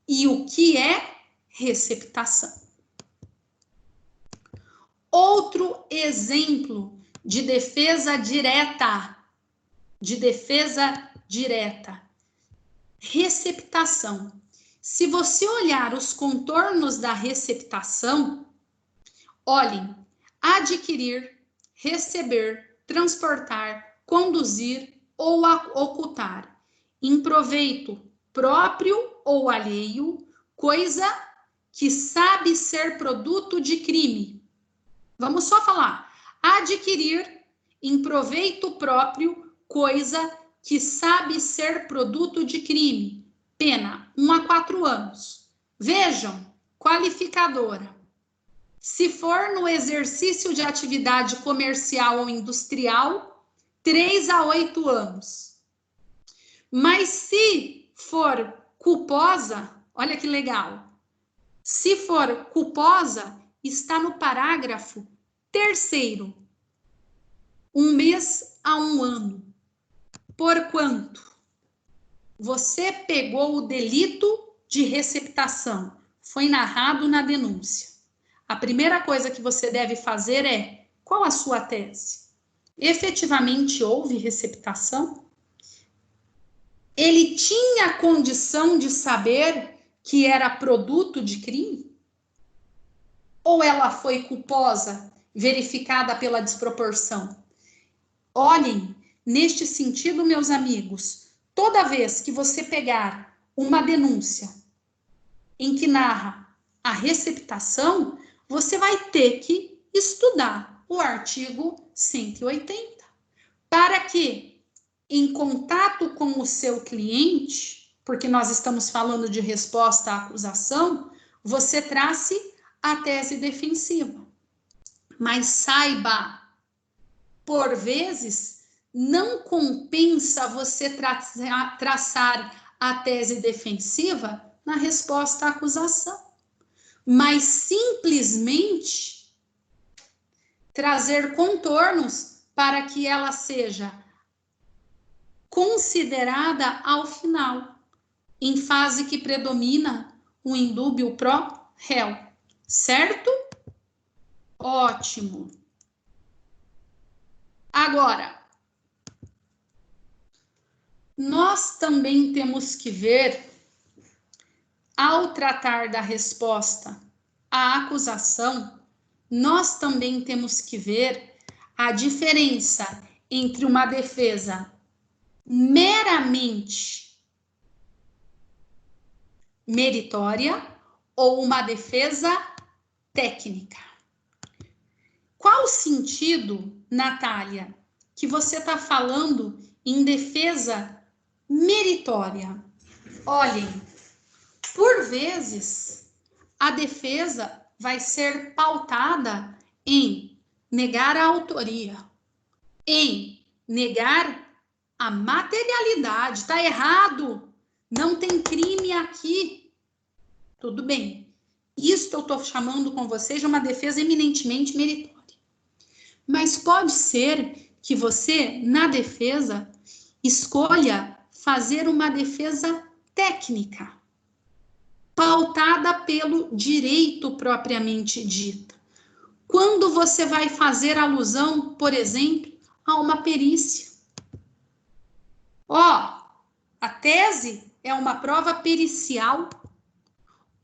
e o que é receptação. Outro exemplo de defesa direta. Receptação. Se você olhar os contornos da receptação, olhem, adquirir, receber, transportar, conduzir ou ocultar, em proveito próprio ou alheio, coisa que sabe ser produto de crime. Vamos só falar. Adquirir em proveito próprio coisa que sabe ser produto de crime. Pena 1 a 4 anos. Vejam, qualificadora. Se for no exercício de atividade comercial ou industrial, 3 a 8 anos. Mas se for culposa, olha que legal. Se for culposa, está no parágrafo 3º. 1 mês a 1 ano. Porquanto você pegou o delito de receptação, foi narrado na denúncia. A primeira coisa que você deve fazer é: qual a sua tese? Efetivamente houve receptação? Ele tinha condição de saber que era produto de crime? Ou ela foi culposa, verificada pela desproporção? Olhem, neste sentido, meus amigos, toda vez que você pegar uma denúncia em que narra a receptação, você vai ter que estudar o artigo 180, para que, em contato com o seu cliente, porque nós estamos falando de resposta à acusação, você trace a tese defensiva. Mas saiba, por vezes, não compensa você traçar a tese defensiva na resposta à acusação, mas simplesmente trazer contornos para que ela seja considerada ao final, em fase que predomina o indúbio pro réu, certo? Ótimo. Agora, nós também temos que ver, ao tratar da resposta à acusação, nós também temos que ver a diferença entre uma defesa meramente meritória ou uma defesa técnica. Qual o sentido, Natália, que você está falando em defesa meritória? Olhem, por vezes, a defesa vai ser pautada em negar a autoria, em negar a materialidade. Está errado, não tem crime aqui. Tudo bem. Isso eu estou chamando com vocês de uma defesa eminentemente meritória. Mas pode ser que você, na defesa, escolha fazer uma defesa técnica, pautada pelo direito propriamente dito. Quando você vai fazer alusão, por exemplo, a uma perícia. A tese é uma prova pericial.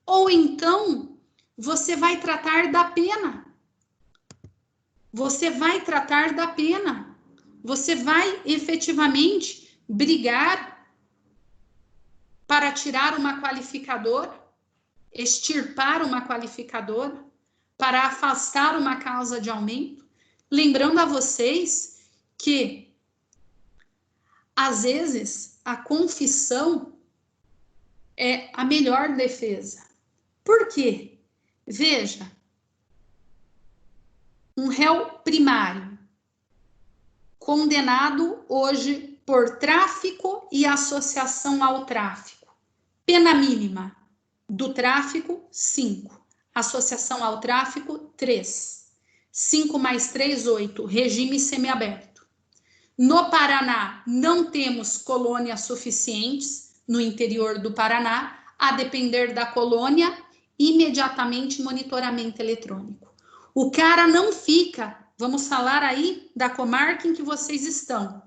Ou então, você vai tratar da pena. Você vai tratar da pena. Você vai efetivamente brigar para tirar uma qualificadora, extirpar uma qualificadora, para afastar uma causa de aumento. Lembrando a vocês que, às vezes, a confissão é a melhor defesa. Por quê? Veja, um réu primário, condenado hoje por tráfico e associação ao tráfico. Pena mínima do tráfico, 5. Associação ao tráfico, 3. 5 mais 3, 8. Regime semiaberto. No Paraná, não temos colônias suficientes no interior do Paraná, a depender da colônia, imediatamente monitoramento eletrônico. O cara não fica, vamos falar aí da comarca em que vocês estão,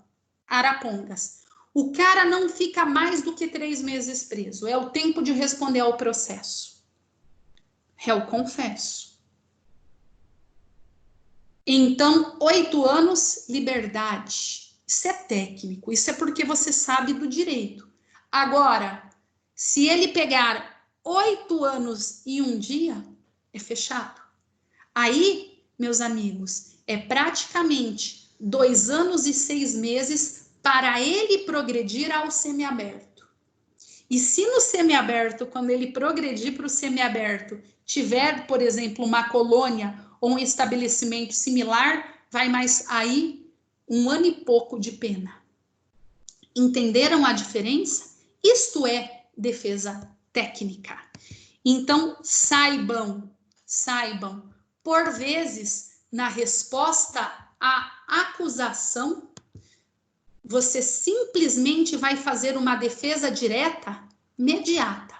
Arapongas. O cara não fica mais do que 3 meses preso, é o tempo de responder ao processo. Réu confesso. Então, 8 anos, liberdade. Isso é técnico, isso é porque você sabe do direito. Agora, se ele pegar 8 anos e 1 dia, é fechado. Aí, meus amigos, é praticamente 2 anos e 6 meses para ele progredir ao semiaberto. E se no semiaberto, quando ele progredir para o semiaberto, tiver, por exemplo, uma colônia ou um estabelecimento similar, vai mais aí 1 ano e pouco de pena. Entenderam a diferença? Isto é defesa técnica. Então, saibam, por vezes, na resposta à acusação, você simplesmente vai fazer uma defesa direta, imediata,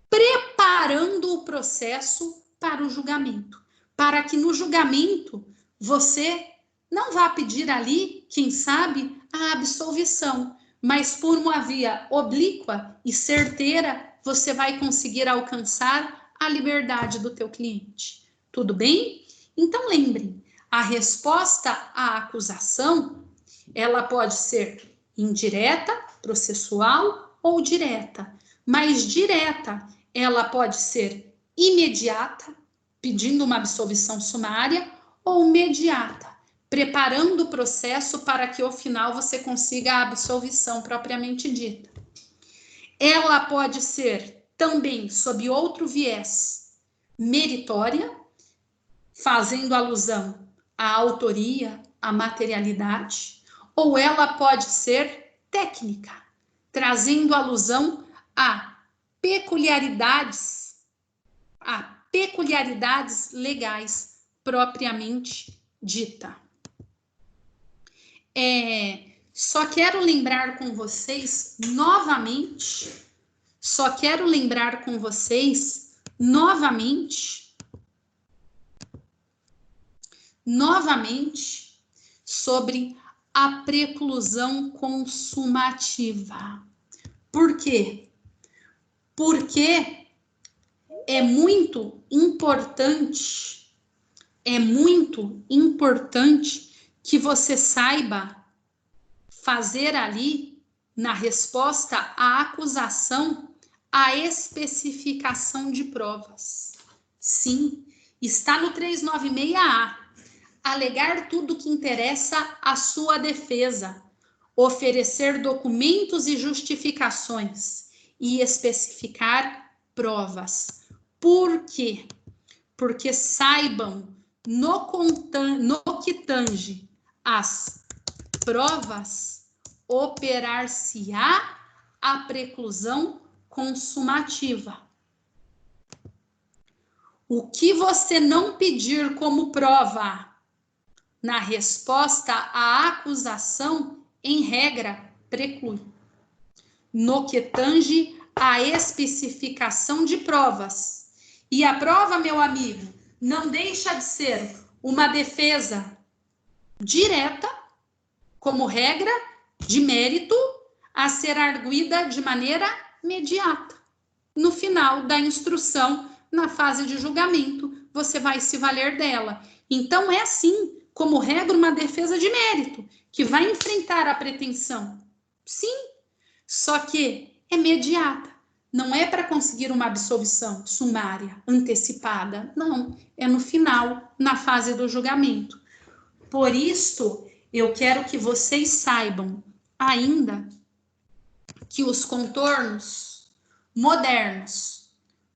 preparando o processo para o julgamento, para que no julgamento você não vá pedir ali, quem sabe, a absolvição, mas por uma via oblíqua e certeira, você vai conseguir alcançar a liberdade do teu cliente. Tudo bem? Então lembrem, a resposta à acusação, ela pode ser indireta, processual ou direta, mas direta, ela pode ser imediata, pedindo uma absolvição sumária, ou imediata, preparando o processo para que ao final você consiga a absolvição propriamente dita. Ela pode ser também, sob outro viés, meritória, fazendo alusão à autoria, à materialidade, ou ela pode ser técnica, trazendo alusão a peculiaridades legais propriamente dita. Só quero lembrar com vocês novamente sobre a preclusão consumativa. Por quê? Porque é muito importante que você saiba fazer ali, na resposta à acusação, a especificação de provas. Sim, está no 396A. Alegar tudo que interessa à sua defesa, oferecer documentos e justificações e especificar provas. Por quê? Porque saibam, no que tange às provas, operar-se-á a preclusão consumativa. O que você não pedir como prova na resposta à acusação, em regra, preclui. No que tange à especificação de provas. E a prova, meu amigo, não deixa de ser uma defesa direta, como regra, de mérito, a ser arguida de maneira imediata. No final da instrução, na fase de julgamento, você vai se valer dela. Então, é assim, como regra, uma defesa de mérito, que vai enfrentar a pretensão. Sim, só que é imediata. Não é para conseguir uma absolvição sumária, antecipada. Não, é no final, na fase do julgamento. Por isso, eu quero que vocês saibam ainda que os contornos modernos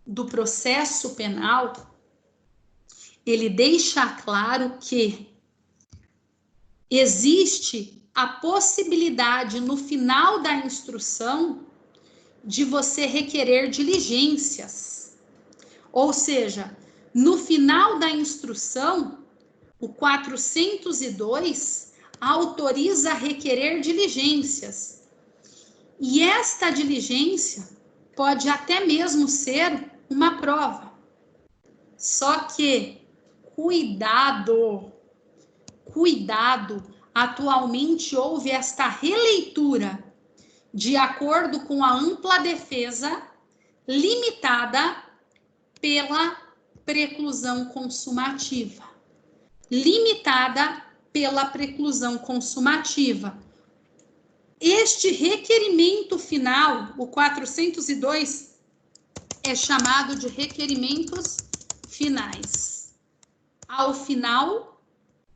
do processo penal, ele deixa claro que existe a possibilidade no final da instrução de você requerer diligências. Ou seja, no final da instrução, o 402 autoriza a requerer diligências. E esta diligência pode até mesmo ser uma prova. Só que, cuidado, atualmente houve esta releitura de acordo com a ampla defesa limitada pela preclusão consumativa. Este requerimento final, o 402, é chamado de requerimentos finais, ao final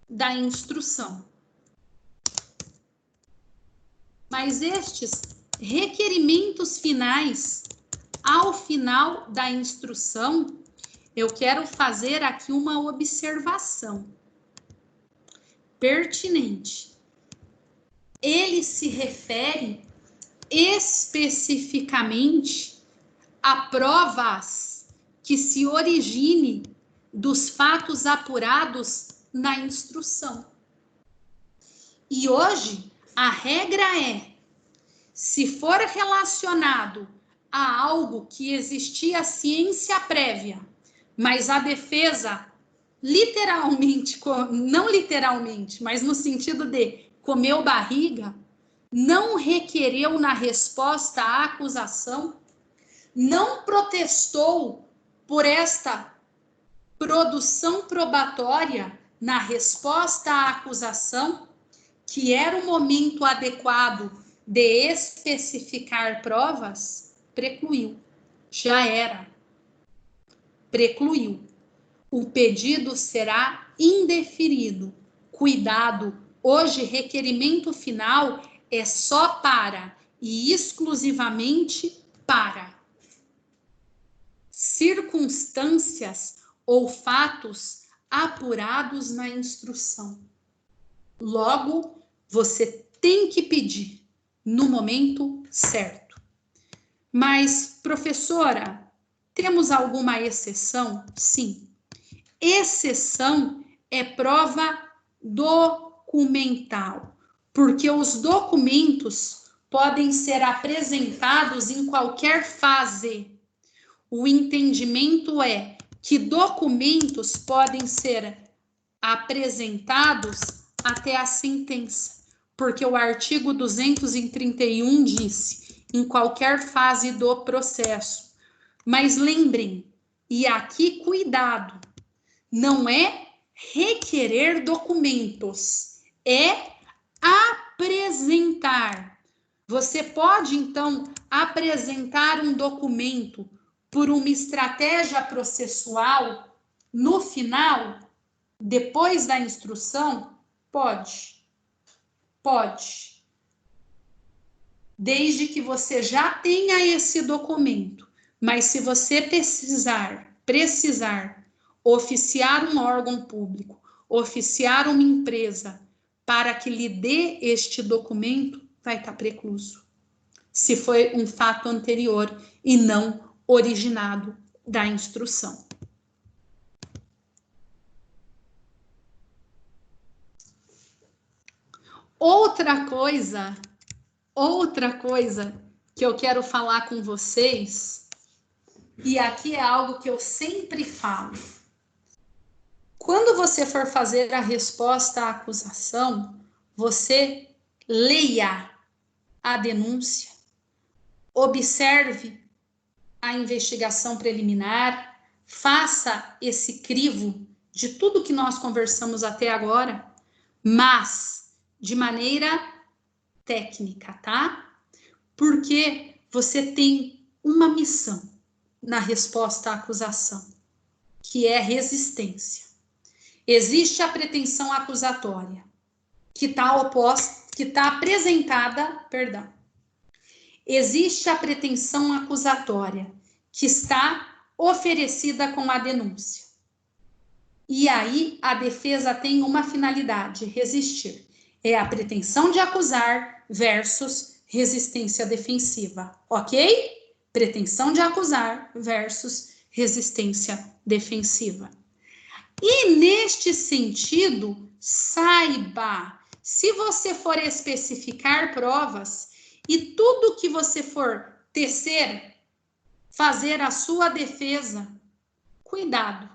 da instrução. Mas estes requerimentos finais, ao final da instrução, eu quero fazer aqui uma observação pertinente. Ele se refere especificamente a provas que se originem dos fatos apurados na instrução. E hoje, a regra é, se for relacionado a algo que existia ciência prévia, mas a defesa literalmente, não literalmente, mas no sentido de comeu barriga, não requereu na resposta à acusação, não protestou por esta produção probatória na resposta à acusação, que era o momento adequado de especificar provas, precluiu. Já era. Precluiu. O pedido será indeferido. Cuidado, hoje requerimento final é só para e exclusivamente para circunstâncias ou fatos apurados na instrução. Logo, você tem que pedir no momento certo. Mas, professora, temos alguma exceção? Sim. Exceção é prova documental, porque os documentos podem ser apresentados em qualquer fase. O entendimento é que documentos podem ser apresentados até a sentença, porque o artigo 231 disse, em qualquer fase do processo. Mas lembrem, e aqui cuidado, não é requerer documentos, é apresentar. Você pode, então, apresentar um documento por uma estratégia processual no final, depois da instrução? Pode. Pode. Desde que você já tenha esse documento. Mas se você precisar oficiar um órgão público, oficiar uma empresa para que lhe dê este documento, vai estar precluso. Se foi um fato anterior e não originado da instrução. Outra coisa que eu quero falar com vocês, e aqui é algo que eu sempre falo. Quando você for fazer a resposta à acusação, você leia a denúncia, observe a investigação preliminar, faça esse crivo de tudo que nós conversamos até agora, mas de maneira técnica, tá? Porque você tem uma missão na resposta à acusação, que é resistência. Existe a pretensão acusatória, que está apresentada, existe a pretensão acusatória, que está oferecida com a denúncia. E aí a defesa tem uma finalidade, resistir. É a pretensão de acusar versus resistência defensiva, ok? Pretensão de acusar versus resistência defensiva. E neste sentido, saiba, se você for especificar provas e tudo que você for tecer, fazer a sua defesa, cuidado,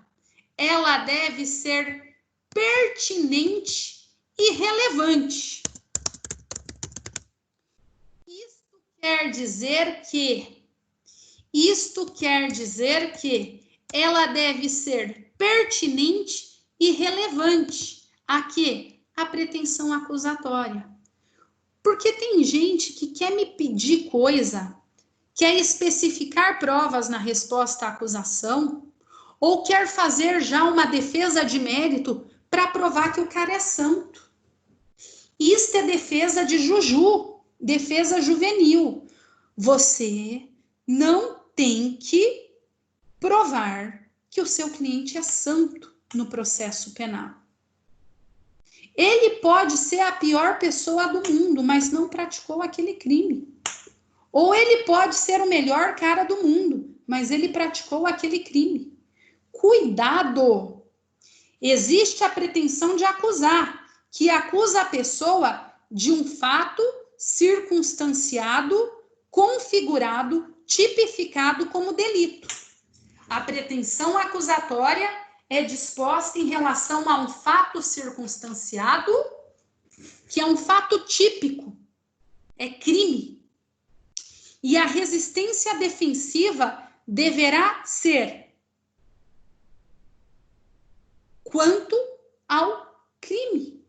ela deve ser pertinente e relevante. Isto quer dizer que ela deve ser pertinente e relevante a quê? A pretensão acusatória. Porque tem gente que quer me pedir coisa quer especificar provas na resposta à acusação, ou quer fazer já uma defesa de mérito para provar que o cara é santo. Isto é defesa de juju, defesa juvenil. Você não tem que provar que o seu cliente é santo no processo penal. Ele pode ser a pior pessoa do mundo, mas não praticou aquele crime. Ou ele pode ser o melhor cara do mundo, mas ele praticou aquele crime. Cuidado! Existe a pretensão de acusar, que acusa a pessoa de um fato circunstanciado, configurado, tipificado como delito. A pretensão acusatória é disposta em relação a um fato circunstanciado, que é um fato típico, é crime. E a resistência defensiva deverá ser quanto ao crime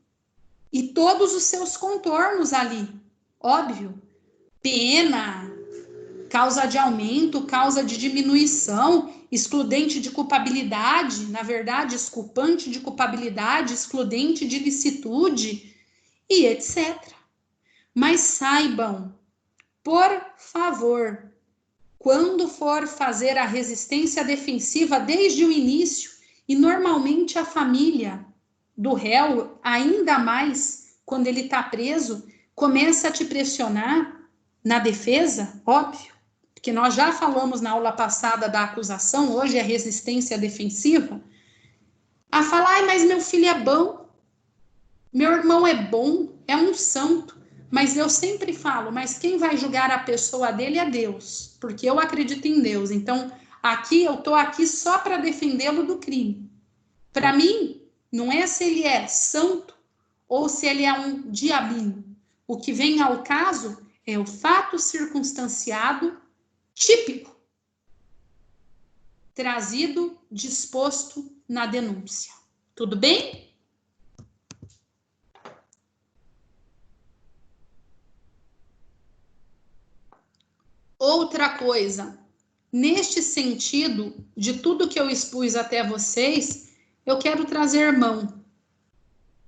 e todos os seus contornos ali, óbvio, pena, causa de aumento, causa de diminuição, excludente de culpabilidade, na verdade, exculpante de culpabilidade, excludente de licitude e etc. Mas saibam, por favor, quando for fazer a resistência defensiva desde o início, e normalmente a família do réu, ainda mais quando ele está preso, começa a te pressionar na defesa, óbvio, porque nós já falamos na aula passada da acusação, hoje é resistência defensiva, a falar, ai, mas meu filho é bom, meu irmão é bom, é um santo, mas eu sempre falo, mas quem vai julgar a pessoa dele é Deus, porque eu acredito em Deus, então aqui eu estou aqui só para defendê-lo do crime. Para mim, não é se ele é santo ou se ele é um diabinho. O que vem ao caso é o fato circunstanciado típico, trazido, disposto na denúncia. Tudo bem? Outra coisa, neste sentido, de tudo que eu expus até vocês, eu quero trazer mão.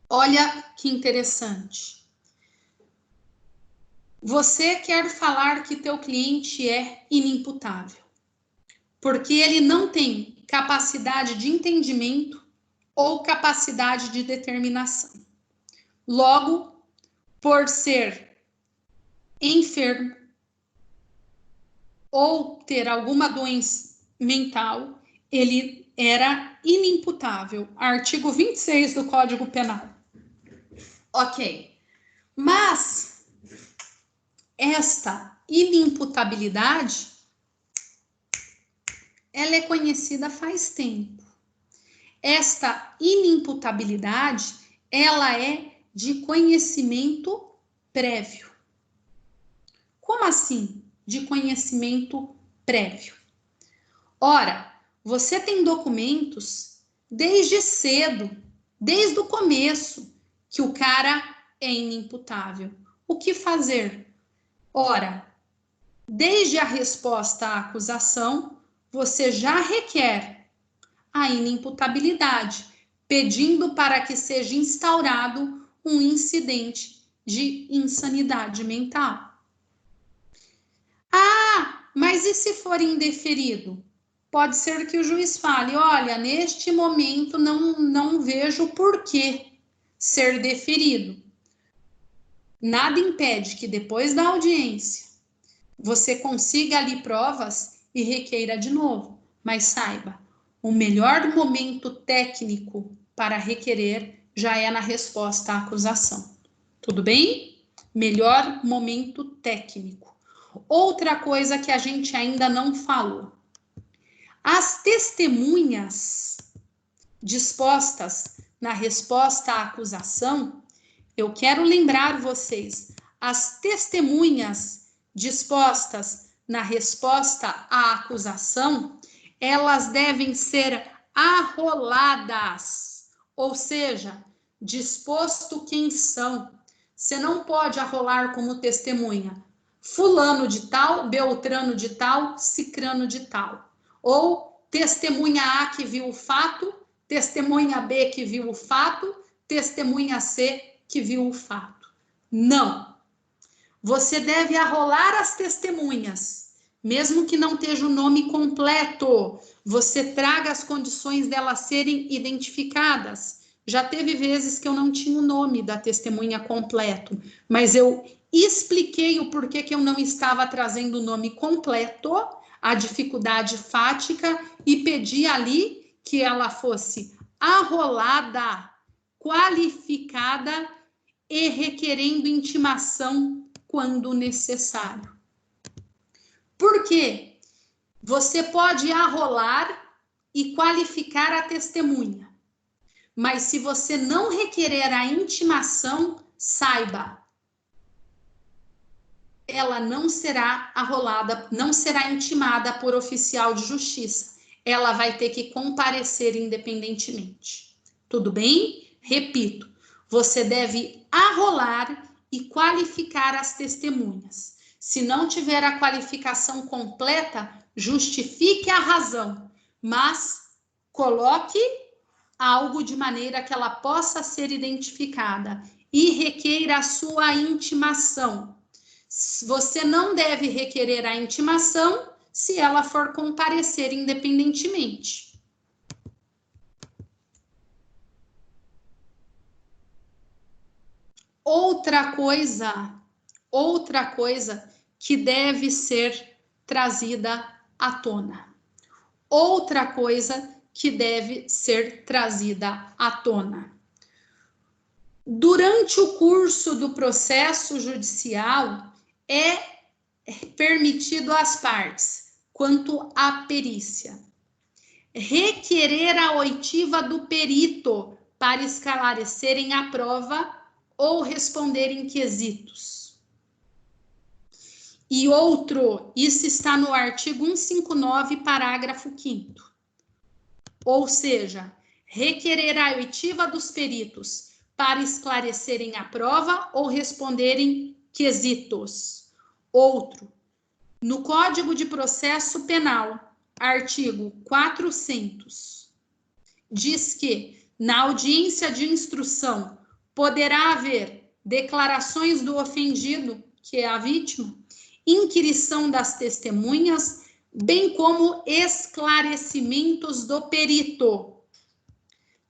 Olha que interessante. Você quer falar que teu cliente é inimputável, porque ele não tem capacidade de entendimento ou capacidade de determinação. Logo, por ser enfermo ou ter alguma doença mental, ele era inimputável. Artigo 26 do Código Penal. Ok. Mas esta inimputabilidade, ela é conhecida faz tempo. Esta inimputabilidade, ela é de conhecimento prévio. Como assim, de conhecimento prévio? Ora, você tem documentos desde cedo, desde o começo, que o cara é inimputável. O que fazer? Ora, desde a resposta à acusação, você já requer a inimputabilidade, pedindo para que seja instaurado um incidente de insanidade mental. Ah, mas e se for indeferido? Pode ser que o juiz fale, olha, neste momento não vejo por que ser deferido. Nada impede que depois da audiência você consiga ali provas e requeira de novo. Mas saiba, o melhor momento técnico para requerer já é na resposta à acusação. Tudo bem? Melhor momento técnico. Outra coisa que a gente ainda não falou. As testemunhas dispostas na resposta à acusação, eu quero lembrar vocês, as testemunhas dispostas na resposta à acusação, elas devem ser arroladas, ou seja, disposto quem são. Você não pode arrolar como testemunha. fulano de tal, beltrano de tal, cicrano de tal. Ou testemunha A que viu o fato, testemunha B que viu o fato, testemunha C que viu o fato. Não. Você deve arrolar as testemunhas, mesmo que não esteja o nome completo. Você traga as condições delas serem identificadas. Já teve vezes que eu não tinha o nome da testemunha completo, mas eu expliquei o porquê que eu não estava trazendo o nome completo, a dificuldade fática, e pedi ali que ela fosse arrolada, qualificada e requerendo intimação quando necessário. Por quê? Você pode arrolar e qualificar a testemunha, mas se você não requerer a intimação, saiba, ela não será arrolada, não será intimada por oficial de justiça. Ela vai ter que comparecer independentemente. Tudo bem? Repito, você deve arrolar e qualificar as testemunhas. Se não tiver a qualificação completa, justifique a razão, mas coloque algo de maneira que ela possa ser identificada e requeira a sua intimação. Você não deve requerer a intimação se ela for comparecer independentemente. Outra coisa que deve ser trazida à tona. Outra coisa que deve ser trazida à tona. Durante o curso do processo judicial, é permitido às partes, quanto à perícia, requerer a oitiva do perito para esclarecerem a prova ou responderem quesitos. E outro, isso está no artigo 159, parágrafo 5º. Ou seja, requerer a oitiva dos peritos para esclarecerem a prova ou responderem quesitos. Outro, no Código de Processo Penal, artigo 400, diz que na audiência de instrução poderá haver declarações do ofendido, que é a vítima, inquirição das testemunhas, bem como esclarecimentos do perito.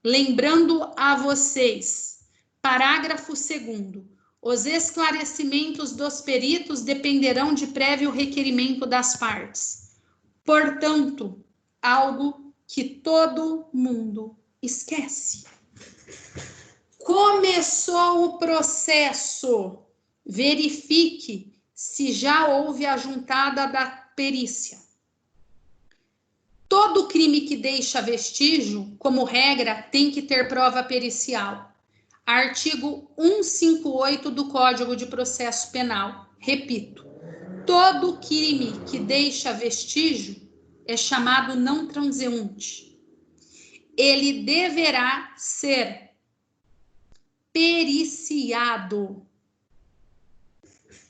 Lembrando a vocês, parágrafo 2º, os esclarecimentos dos peritos dependerão de prévio requerimento das partes. Portanto, algo que todo mundo esquece. Começou o processo, verifique se já houve a juntada da perícia. Todo crime que deixa vestígio, como regra, tem que ter prova pericial. Artigo 158 do Código de Processo Penal. Repito, todo crime que deixa vestígio é chamado não transeunte. Ele deverá ser periciado.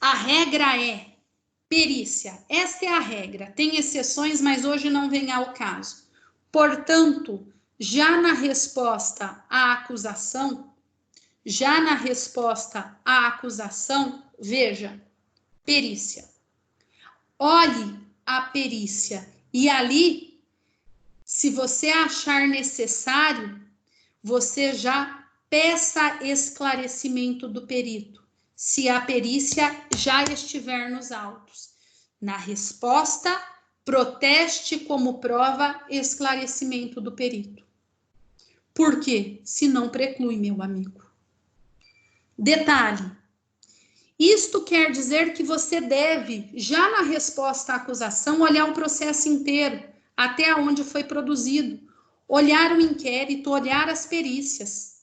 A regra é perícia. Esta é a regra. Tem exceções, mas hoje não vem ao caso. Portanto, já na resposta à acusação, veja, perícia. Olhe a perícia e ali, se você achar necessário, você já peça esclarecimento do perito, se a perícia já estiver nos autos. Na resposta, proteste como prova esclarecimento do perito. Por quê? Se não preclui, meu amigo. Detalhe, isto quer dizer que você deve, já na resposta à acusação, olhar o processo inteiro, até onde foi produzido, olhar o inquérito, olhar as perícias.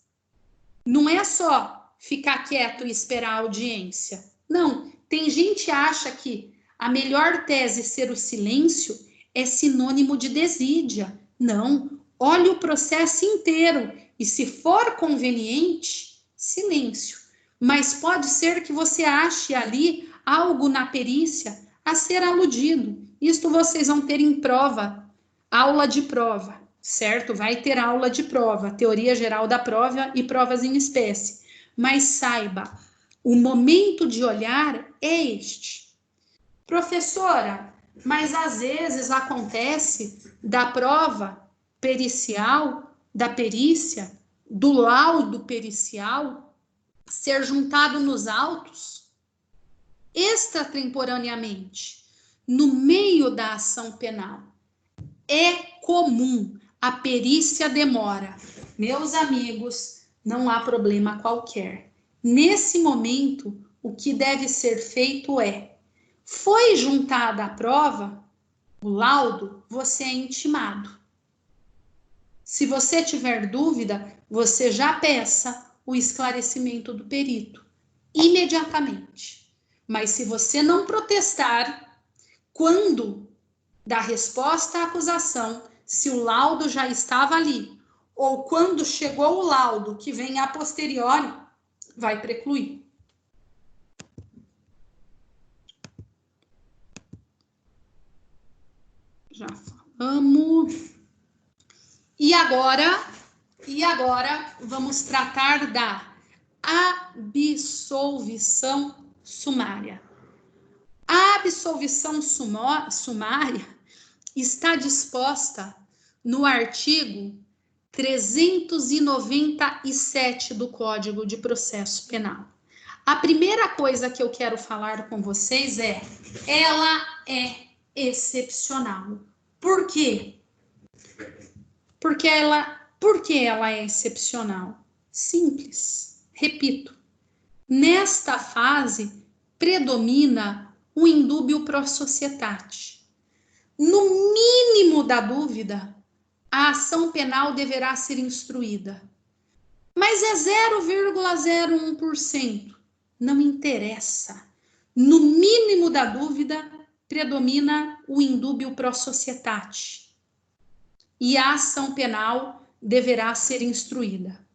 Não é só ficar quieto e esperar a audiência. Não, tem gente que acha que a melhor tese ser o silêncio é sinônimo de desídia. Não, olhe o processo inteiro e, se for conveniente, silêncio. Mas pode ser que você ache ali algo na perícia a ser aludido. Isto vocês vão ter em prova, aula de prova, certo? Vai ter aula de prova, teoria geral da prova e provas em espécie. Mas saiba, o momento de olhar é este. Professora, mas às vezes acontece da prova pericial, da perícia, do laudo pericial, ser juntado nos autos extratemporaneamente, no meio da ação penal. É comum, a perícia demora. Meus amigos, não há problema qualquer. Nesse momento, o que deve ser feito é: foi juntada a prova, o laudo, você é intimado. Se você tiver dúvida, você já peça o esclarecimento do perito, imediatamente. Mas se você não protestar, quando da resposta à acusação, se o laudo já estava ali, ou quando chegou o laudo que vem a posteriori, vai precluir. Já falamos. E agora vamos tratar da absolvição sumária. A absolvição sumária está disposta no artigo 397 do Código de Processo Penal. A primeira coisa que eu quero falar com vocês é: ela é excepcional. Por quê? Por que ela é excepcional? Simples. Repito, nesta fase predomina o indúbio pro societate. No mínimo da dúvida, a ação penal deverá ser instruída. Mas é 0,01%. Não interessa. No mínimo da dúvida, predomina o indúbio pro societate. E a ação penal deverá ser instruída.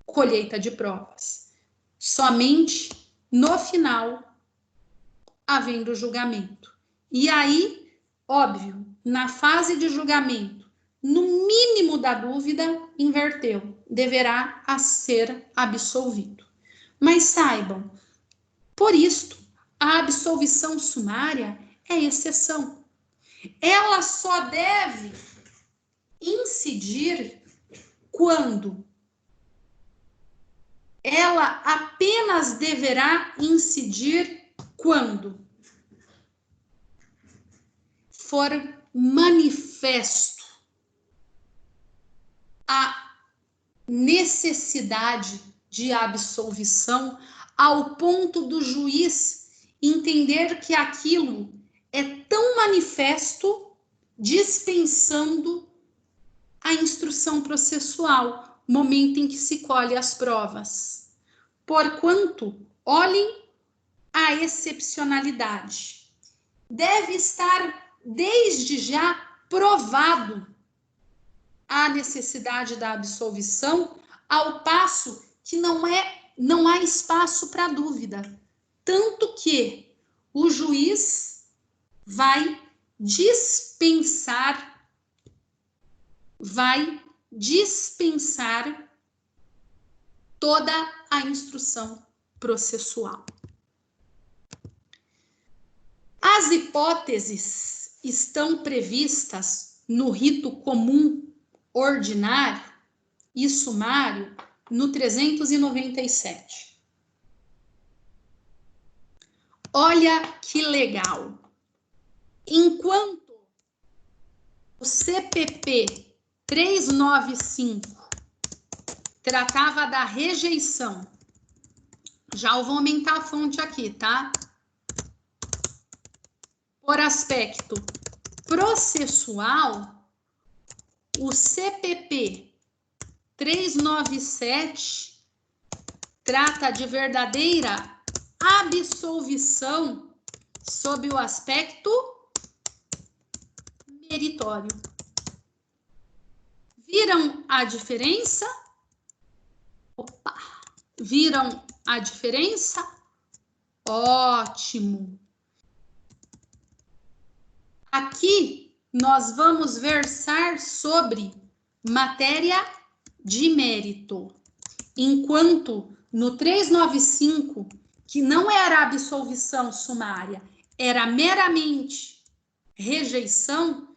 Colheita de provas. Somente no final, havendo julgamento. E aí, óbvio, na fase de julgamento, no mínimo da dúvida, inverteu. Deverá ser absolvido. Mas saibam, por isto, a absolvição sumária é exceção. Ela só deve incidir quando ela apenas deverá incidir quando for manifesto a necessidade de absolvição ao ponto do juiz entender que aquilo é tão manifesto, dispensando a instrução processual, momento em que se colhe as provas. Porquanto, olhem a excepcionalidade. Deve estar desde já provado a necessidade da absolvição, ao passo que não há espaço para dúvida. Tanto que o juiz vai dispensar toda a instrução processual. As hipóteses estão previstas no rito comum ordinário e sumário no 397. Olha que legal. Enquanto o CPP 395 tratava da rejeição, já eu vou aumentar a fonte aqui, tá? Por aspecto processual, o CPP 397 trata de verdadeira absolvição sob o aspecto meritório. Viram a diferença? Viram a diferença? Ótimo. Aqui nós vamos versar sobre matéria de mérito. Enquanto no 395, que não era absolvição sumária, era meramente rejeição,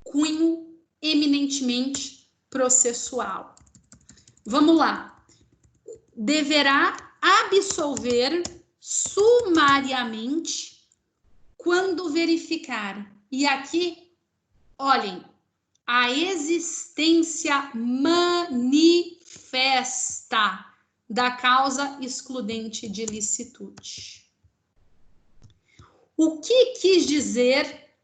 cunho eminentemente processual. Vamos lá. Deverá absolver sumariamente quando verificar. E aqui, olhem, a existência manifesta da causa excludente de licitude. O que quis dizer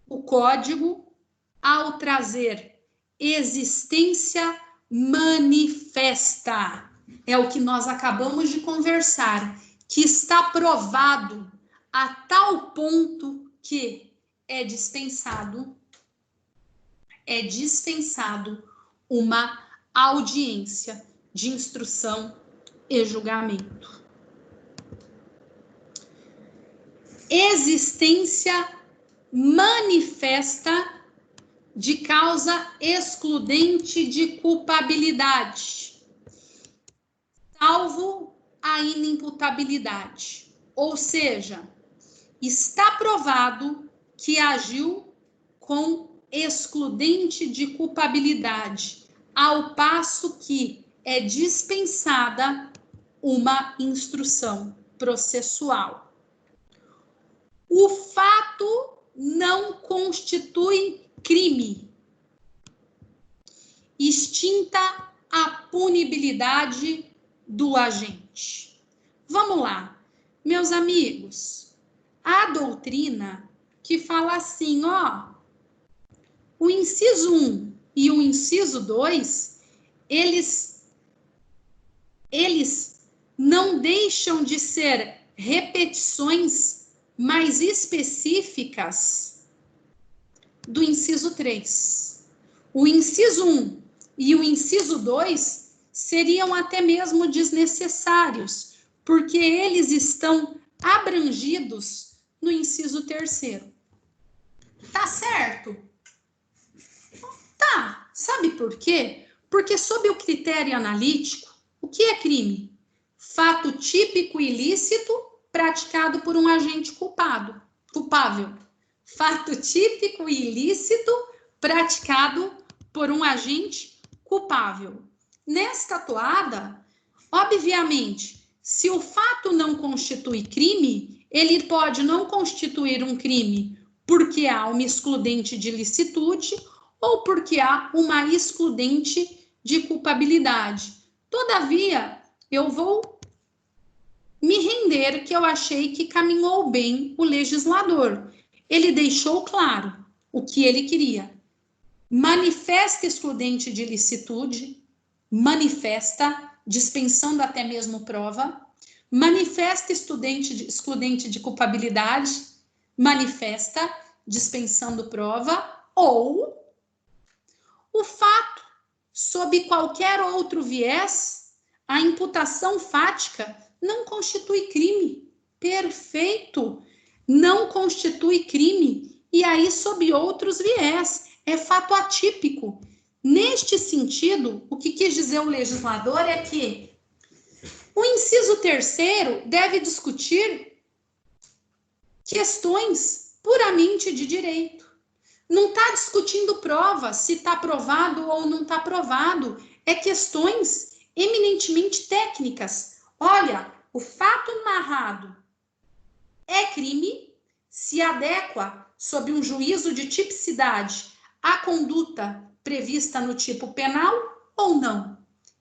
o código ao trazer existência manifesta? É o que nós acabamos de conversar, que está provado a tal ponto que é dispensado uma audiência de instrução e julgamento. Existência manifesta de causa excludente de culpabilidade, salvo a inimputabilidade. Ou seja, está provado que agiu com excludente de culpabilidade, ao passo que é dispensada uma instrução processual. O fato não constitui crime. Extinta a punibilidade do agente. Vamos lá, meus amigos. A doutrina que fala assim, ó, o inciso 1 e o inciso 2, eles não deixam de ser repetições mais específicas do inciso 3. O inciso 1 e o inciso 2 seriam até mesmo desnecessários, porque eles estão abrangidos no inciso 3º. Tá certo? Tá. Sabe por quê? Porque sob o critério analítico, o que é crime? Fato típico ilícito praticado por um agente culpável. Fato típico ilícito praticado por um agente culpável. Nesta toada, obviamente, se o fato não constitui crime, ele pode não constituir um crime porque há uma excludente de licitude ou porque há uma excludente de culpabilidade. Todavia, eu vou me render que eu achei que caminhou bem o legislador. Ele deixou claro o que ele queria. Manifesta excludente de licitude, manifesta, dispensando até mesmo prova, manifesta excludente de culpabilidade, manifesta, dispensando prova, ou o fato, sob qualquer outro viés, a imputação fática não constitui crime. Perfeito! Não constitui crime. E aí, sob outros viés, é fato atípico. Neste sentido, o que quis dizer o legislador é que o inciso 3º deve discutir questões puramente de direito. Não está discutindo prova, se está provado ou não está provado. É questões eminentemente técnicas. Olha, o fato narrado é crime, se adequa sob um juízo de tipicidade à conduta prevista no tipo penal ou não.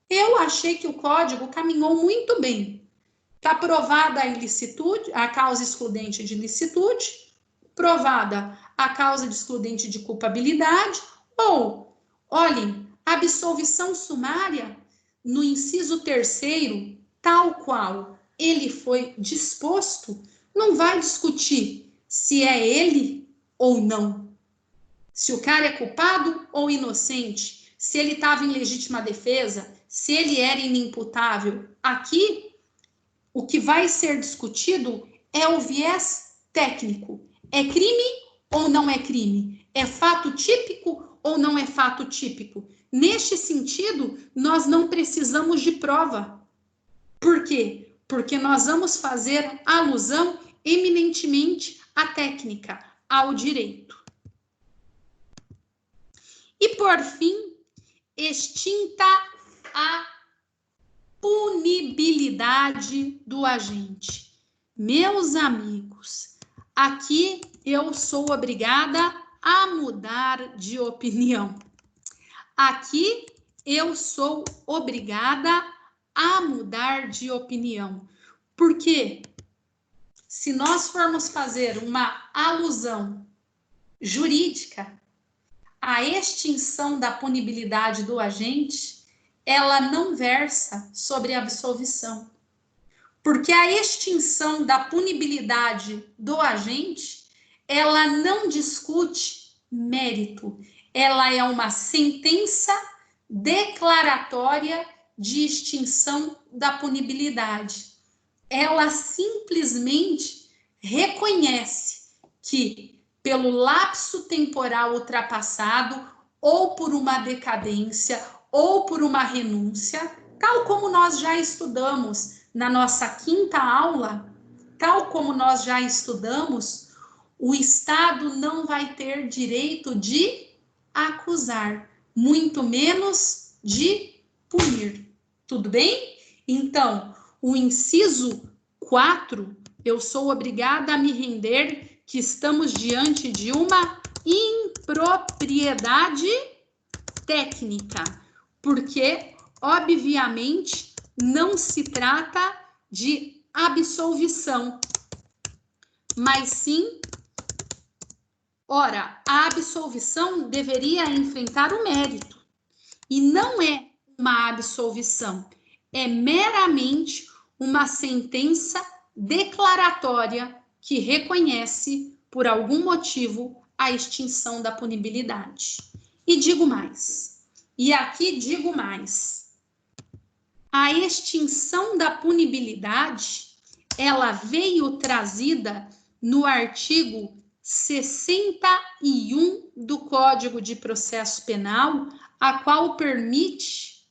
Eu achei que o código caminhou muito bem. Está provada a ilicitude, a causa excludente de ilicitude, provada a causa de excludente de culpabilidade, ou, olhem, absolvição sumária no inciso 3º, tal qual ele foi disposto, não vai discutir se é ele ou não, se o cara é culpado ou inocente, se ele estava em legítima defesa, se ele era inimputável. Aqui, o que vai ser discutido é o viés técnico. É crime ou não é crime? É fato típico ou não é fato típico? Neste sentido, nós não precisamos de prova. Por quê? Porque nós vamos fazer alusão eminentemente à técnica, ao direito. E, por fim, extinta a punibilidade do agente. Meus amigos, aqui eu sou obrigada a mudar de opinião. Aqui eu sou obrigada a mudar de opinião. Porque se nós formos fazer uma alusão jurídica à extinção da punibilidade do agente, ela não versa sobre absolvição. Porque a extinção da punibilidade do agente, ela não discute mérito. Ela é uma sentença declaratória de extinção da punibilidade. Ela simplesmente reconhece que, pelo lapso temporal ultrapassado, ou por uma decadência, ou por uma renúncia, tal como nós já estudamos na nossa 5ª aula, tal como nós já estudamos, o Estado não vai ter direito de acusar, muito menos de punir. Tudo bem? Então, o inciso 4, eu sou obrigada a me render que estamos diante de uma impropriedade técnica, porque, obviamente, não se trata de absolvição, mas sim, ora, a absolvição deveria enfrentar o mérito, e não é uma absolvição, é meramente uma sentença declaratória que reconhece, por algum motivo, a extinção da punibilidade. E digo mais, e aqui digo mais, a extinção da punibilidade, ela veio trazida no artigo 61 do Código de Processo Penal, a qual permite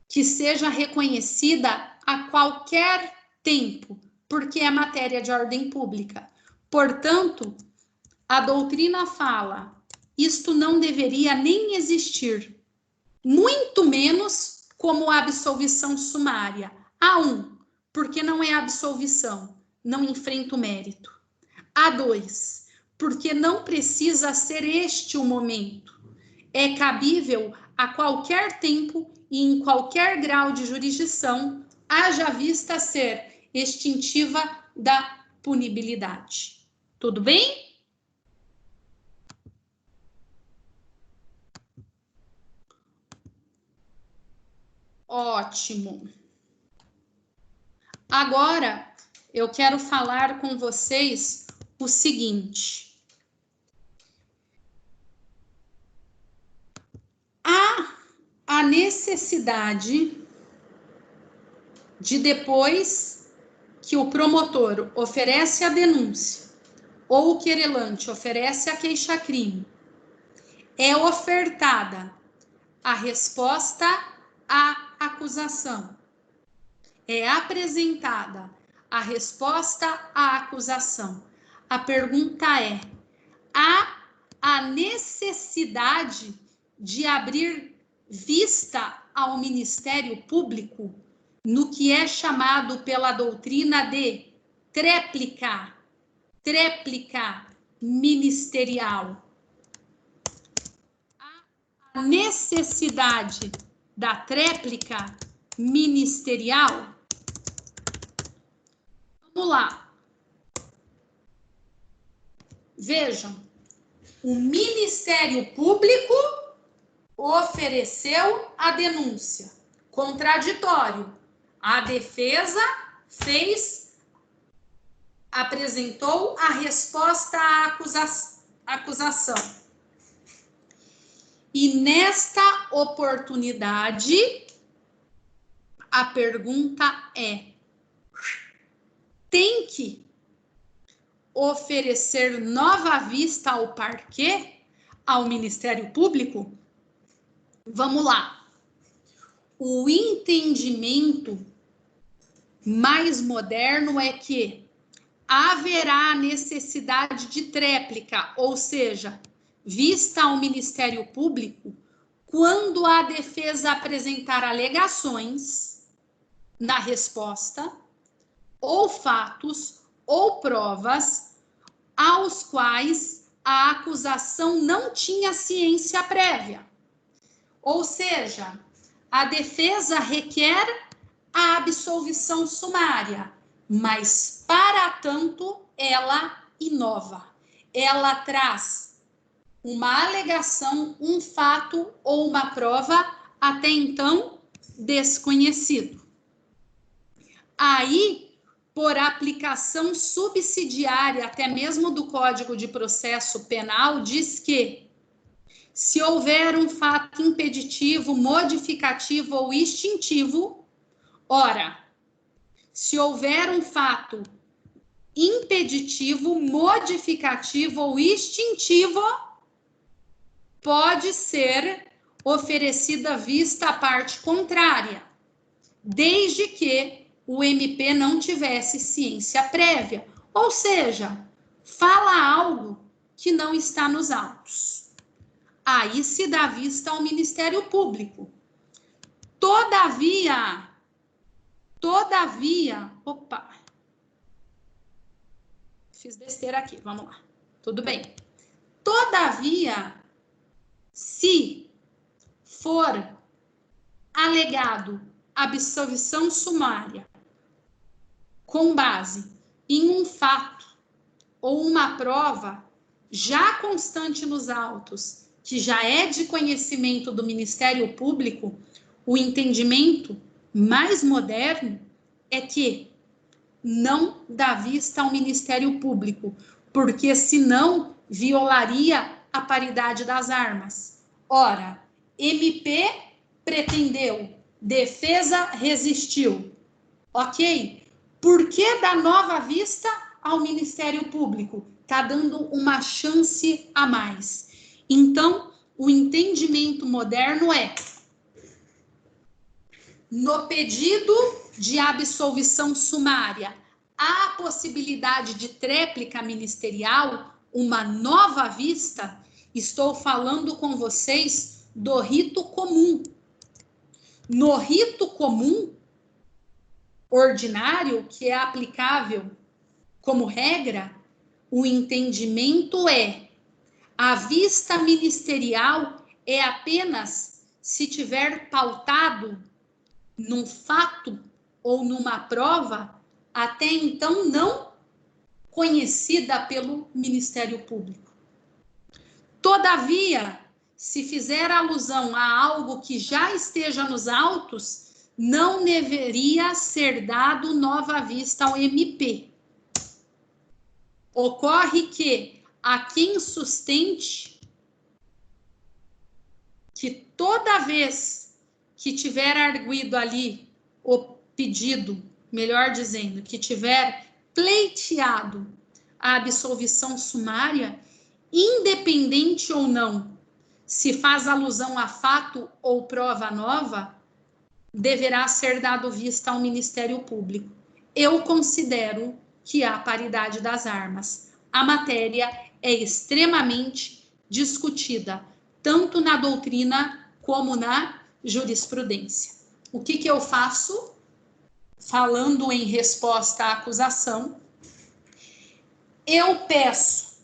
que seja reconhecida a qualquer tempo, porque é matéria de ordem pública. Portanto, a doutrina fala, isto não deveria nem existir, muito menos como absolvição sumária. A1, porque não é absolvição, não enfrenta o mérito. A2, porque não precisa ser este o momento. É cabível a qualquer tempo e em qualquer grau de jurisdição, haja vista ser extintiva da punibilidade. Tudo bem? Ótimo. Agora, eu quero falar com vocês o seguinte. Há a necessidade de, depois que o promotor oferece a denúncia ou o querelante oferece a queixa-crime, é ofertada a resposta à acusação, é apresentada a resposta à acusação. A pergunta é: há a necessidade de abrir vista ao Ministério Público no que é chamado pela doutrina de tréplica ministerial? A necessidade da tréplica ministerial? Vamos lá. Vejam, o Ministério Público ofereceu a denúncia. Contraditório. A defesa apresentou a resposta à acusação. E nesta oportunidade, a pergunta é: tem que oferecer nova vista ao parquê, ao Ministério Público? Vamos lá. O entendimento mais moderno é que haverá necessidade de tréplica, ou seja, vista ao Ministério Público, quando a defesa apresentar alegações na resposta, ou fatos, ou provas, aos quais a acusação não tinha ciência prévia. Ou seja, a defesa requer a absolvição sumária, mas, para tanto, ela inova. Ela traz uma alegação, um fato ou uma prova até então desconhecido. Aí, por aplicação subsidiária, até mesmo do Código de Processo Penal, diz que se houver um fato impeditivo, modificativo ou extintivo, ora, se houver um fato impeditivo, modificativo ou extintivo, pode ser oferecida vista à parte contrária, desde que o MP não tivesse ciência prévia, ou seja, fala algo que não está nos autos. Aí se dá vista ao Ministério Público. Todavia, opa, fiz besteira aqui, vamos lá, tudo bem. Todavia, se for alegado absolvição sumária com base em um fato ou uma prova já constante nos autos, que já é de conhecimento do Ministério Público, o entendimento mais moderno é que não dá vista ao Ministério Público, porque senão violaria a paridade das armas. Ora, MP pretendeu, defesa resistiu. Ok? Por que dar nova vista ao Ministério Público? Está dando uma chance a mais. Então, o entendimento moderno é: no pedido de absolvição sumária, há a possibilidade de tréplica ministerial, uma nova vista. Estou falando com vocês do rito comum. No rito comum ordinário, que é aplicável como regra, o entendimento é: a vista ministerial é apenas se tiver pautado num fato ou numa prova até então não conhecida pelo Ministério Público. Todavia, se fizer alusão a algo que já esteja nos autos, não deveria ser dado nova vista ao MP. Ocorre que a quem sustente que toda vez que tiver arguido ali o pedido, melhor dizendo, que tiver pleiteado a absolvição sumária, independente ou não, se faz alusão a fato ou prova nova, deverá ser dado vista ao Ministério Público. Eu considero que há paridade das armas. A matéria é extremamente discutida, tanto na doutrina como na jurisprudência. O que eu faço? Falando em resposta à acusação, eu peço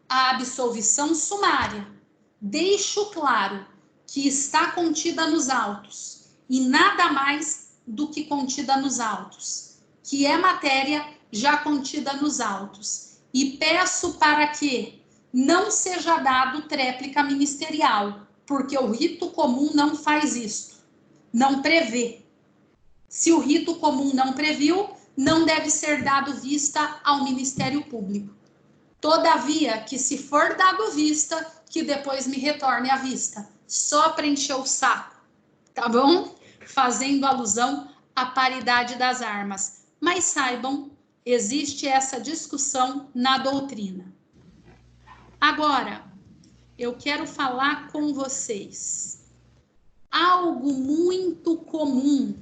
a absolvição sumária, deixo claro que está contida nos autos e nada mais do que contida nos autos, que é matéria já contida nos autos, e peço para que não seja dado tréplica ministerial, porque o rito comum não faz isto, não prevê. Se o rito comum não previu, não deve ser dado vista ao Ministério Público. Todavia, que se for dado vista, que depois me retorne a vista, só para encher o saco, tá bom? Fazendo alusão a paridade das armas. Mas saibam, existe essa discussão na doutrina. Agora, eu quero falar com vocês algo muito comum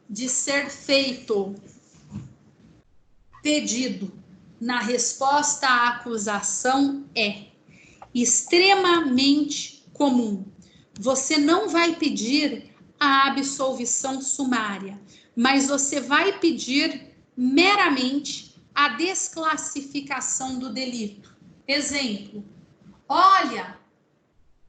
de ser feito pedido na resposta à acusação é extremamente comum. Você não vai pedir a absolvição sumária, mas você vai pedir meramente a desclassificação do delito. Exemplo: olha,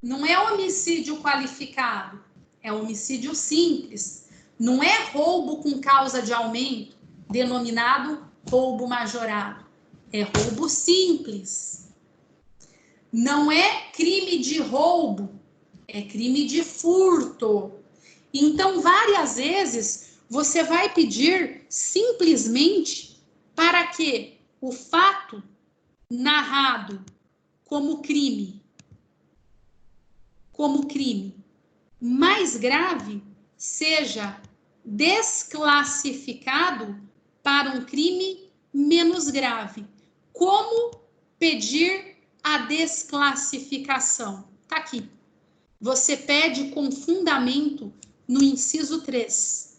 não é homicídio qualificado, é homicídio simples. Não é roubo com causa de aumento, denominado roubo majorado. É roubo simples. Não é crime de roubo, é crime de furto. Então, várias vezes, você vai pedir simplesmente para que o fato narrado como crime mais grave seja desclassificado para um crime menos grave. Como pedir a desclassificação? Tá aqui. Você pede com fundamento no inciso 3.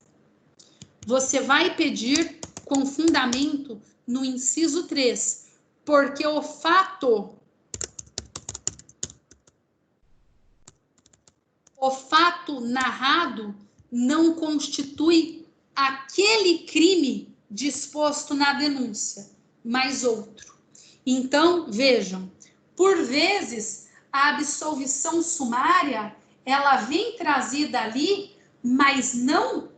Você vai pedir com fundamento no inciso 3, porque o fato narrado não constitui aquele crime disposto na denúncia, mas outro. Então, vejam, por vezes a absolvição sumária, ela vem trazida ali, mas não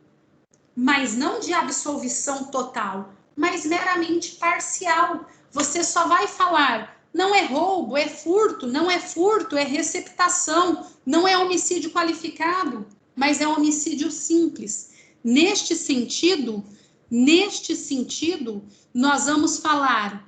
de absolvição total, mas meramente parcial. Você só vai falar, não é roubo, é furto, não é furto, é receptação, não é homicídio qualificado, mas é homicídio simples. Neste sentido, nós vamos falar,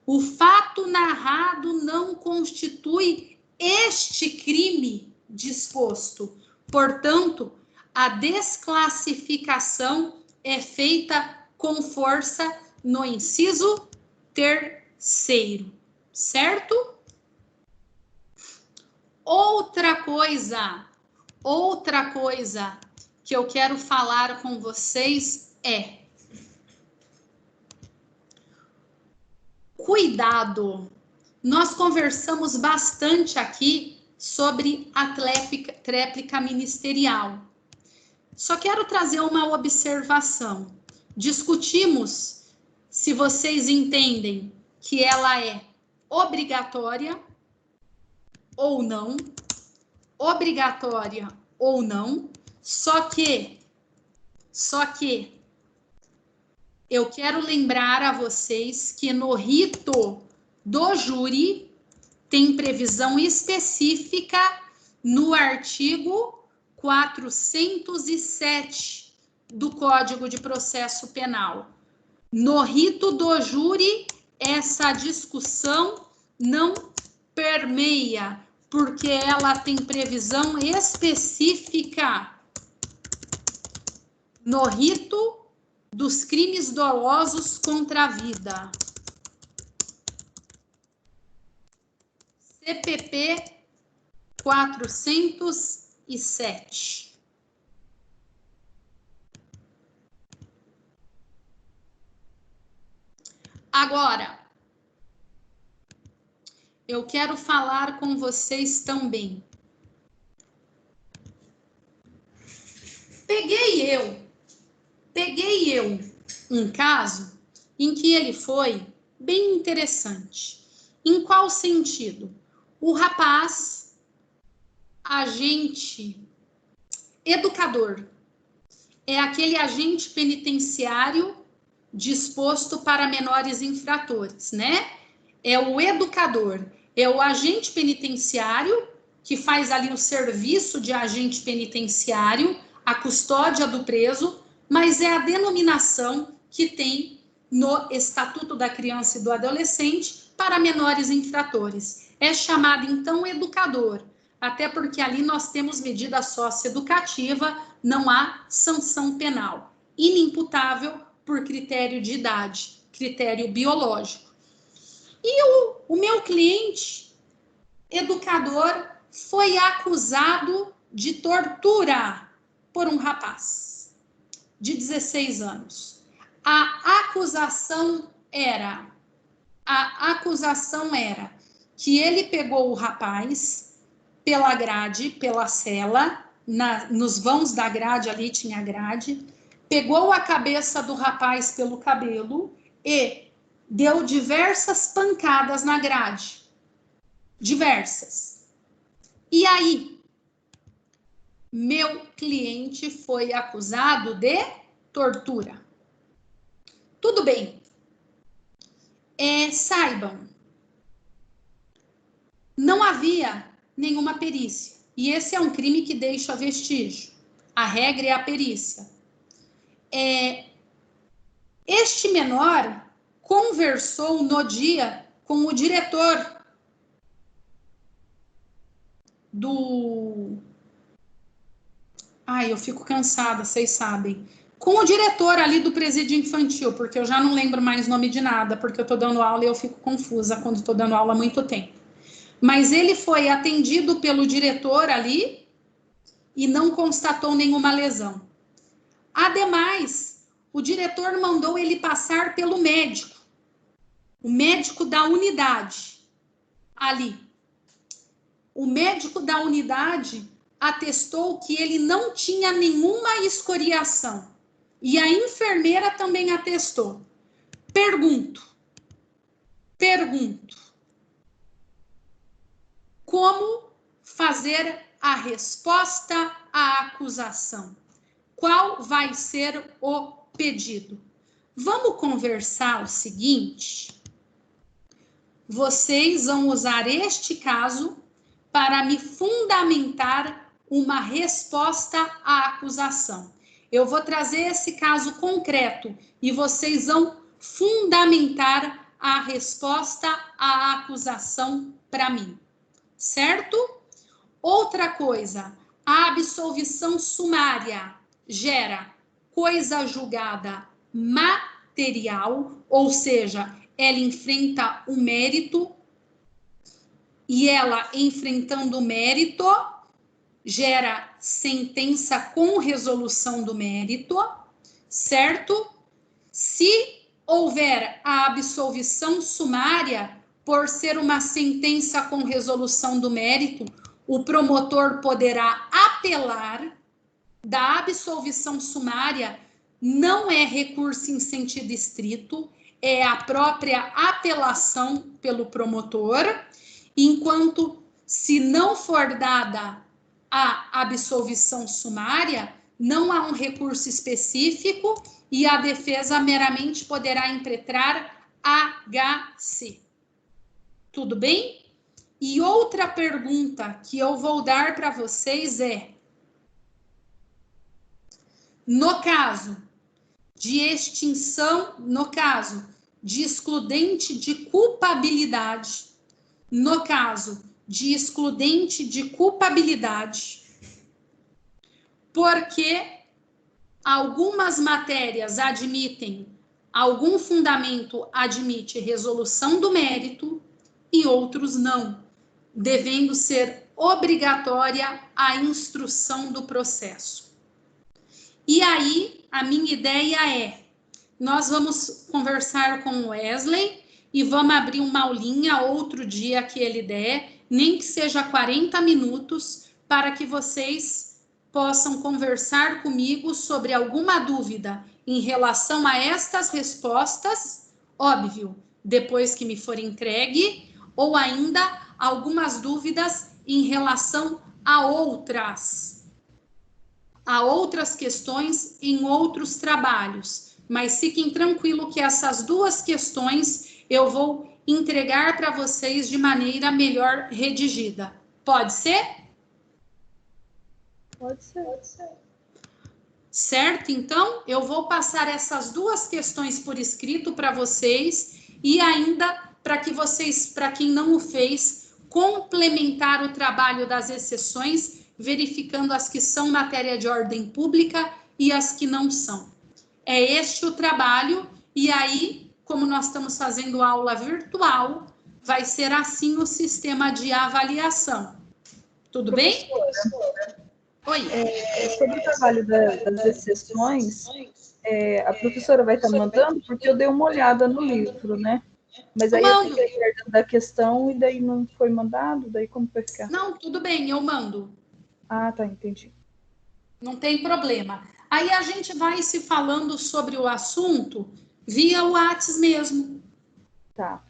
o fato narrado não constitui este crime disposto. Portanto, a desclassificação é feita com força no inciso 3º, certo? Outra coisa que eu quero falar com vocês é: cuidado. Nós conversamos bastante aqui sobre a tréplica ministerial. Só quero trazer uma observação. Discutimos se vocês entendem que ela é obrigatória ou não, só que eu quero lembrar a vocês que no rito do júri tem previsão específica no artigo 407 do Código de Processo Penal. No rito do júri, essa discussão não permeia, porque ela tem previsão específica no rito dos crimes dolosos contra a vida. CPP 407. Agora, eu quero falar com vocês também. Peguei eu um caso em que ele foi bem interessante. Em qual sentido? O rapaz, agente educador, é aquele agente penitenciário disposto para menores infratores, né? É o educador, é o agente penitenciário que faz ali o serviço de agente penitenciário, a custódia do preso, mas é a denominação que tem no Estatuto da Criança e do Adolescente para menores infratores. É chamado, então, educador, até porque ali nós temos medida socioeducativa não há sanção penal. Inimputável por critério de idade, critério biológico. E o meu cliente, educador, foi acusado de tortura por um rapaz de 16 anos. A acusação era que ele pegou o rapaz pela grade, pela cela, nos vãos da grade, ali tinha grade, pegou a cabeça do rapaz pelo cabelo e deu diversas pancadas na grade. Diversas. E aí, meu cliente foi acusado de tortura. Tudo bem. Saibam, não havia nenhuma perícia. E esse é um crime que deixa vestígio. A regra é a perícia. Este menor conversou no dia com o diretor do... Ai, eu fico cansada, vocês sabem. Com o diretor ali do presídio infantil, porque eu já não lembro mais o nome de nada, porque eu tô dando aula e eu fico confusa quando tô dando aula há muito tempo. Mas ele foi atendido pelo diretor ali e não constatou nenhuma lesão. Ademais, o diretor mandou ele passar pelo médico, o médico da unidade ali. O médico da unidade atestou que ele não tinha nenhuma escoriação. E a enfermeira também atestou. Pergunto. Como fazer a resposta à acusação? Qual vai ser o pedido? Vamos conversar o seguinte. Vocês vão usar este caso para me fundamentar uma resposta à acusação. Eu vou trazer esse caso concreto e vocês vão fundamentar a resposta à acusação para mim, certo? Outra coisa, a absolvição sumária gera coisa julgada material, ou seja, ela enfrenta o mérito e ela, enfrentando o mérito, gera sentença com resolução do mérito, certo? Se houver a absolvição sumária, por ser uma sentença com resolução do mérito, o promotor poderá apelar da absolvição sumária, não é recurso em sentido estrito, é a própria apelação pelo promotor, enquanto se não for dada a absolvição sumária, não há um recurso específico e a defesa meramente poderá impetrar HC. Tudo bem? E outra pergunta que eu vou dar para vocês é: no caso de extinção, no caso de excludente de culpabilidade, no caso de excludente de culpabilidade, porque algumas matérias admitem, algum fundamento admite resolução do mérito e outros não, devendo ser obrigatória a instrução do processo. E aí, a minha ideia é, nós vamos conversar com o Wesley e vamos abrir uma aulinha outro dia que ele der, nem que seja 40 minutos, para que vocês possam conversar comigo sobre alguma dúvida em relação a estas respostas, óbvio, depois que me for entregue, ou ainda algumas dúvidas em relação a outras questões em outros trabalhos. Mas fiquem tranquilos que essas duas questões eu vou entregar para vocês de maneira melhor redigida. Pode ser? Pode ser. Certo? Então, eu vou passar essas duas questões por escrito para vocês e ainda para que vocês, para quem não o fez, complementar o trabalho das exceções verificando as que são matéria de ordem pública e as que não são. É este o trabalho, e aí, como nós estamos fazendo aula virtual, vai ser assim o sistema de avaliação. Tudo bem? Oi. Sobre o trabalho das exceções, a professora vai estar mandando, porque eu dei uma olhada no livro, né? Mas aí eu fiquei perdendo da questão e daí não foi mandado, daí como vai ficar? Não, tudo bem, eu mando. Ah, tá, entendi. Não tem problema. Aí a gente vai se falando sobre o assunto via WhatsApp mesmo. Tá.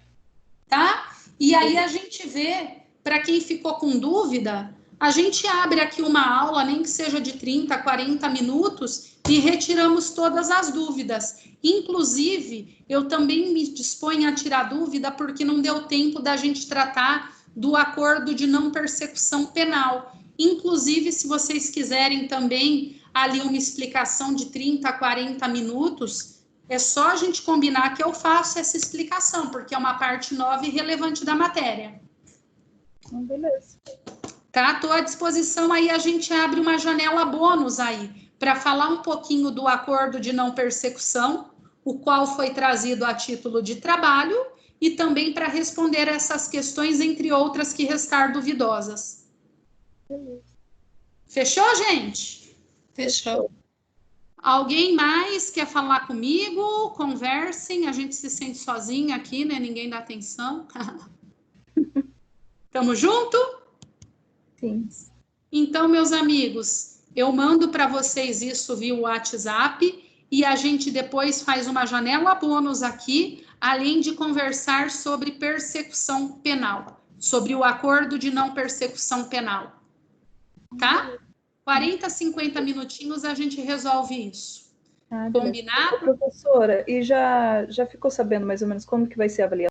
Tá? E aí a gente vê, para quem ficou com dúvida, a gente abre aqui uma aula, nem que seja de 30, 40 minutos, e retiramos todas as dúvidas. Inclusive, eu também me disponho a tirar dúvida, porque não deu tempo da gente tratar do acordo de não persecução penal. Inclusive, se vocês quiserem também ali uma explicação de 30, 40 minutos, é só a gente combinar que eu faço essa explicação, porque é uma parte nova e relevante da matéria. Beleza. Tá? Estou à disposição, aí a gente abre uma janela bônus aí, para falar um pouquinho do acordo de não persecução, o qual foi trazido a título de trabalho, e também para responder essas questões, entre outras que restar duvidosas. Fechou, gente? Fechou. Alguém mais quer falar comigo? Conversem, a gente se sente sozinha aqui, né? Ninguém dá atenção. Tamo junto? Sim. Então, meus amigos, eu mando para vocês isso via WhatsApp e a gente depois faz uma janela bônus aqui, além de conversar sobre persecução penal, sobre o acordo de não persecução penal. Tá? 40, 50 minutinhos a gente resolve isso. Combinado? Professora, e já ficou sabendo mais ou menos como que vai ser a avaliação?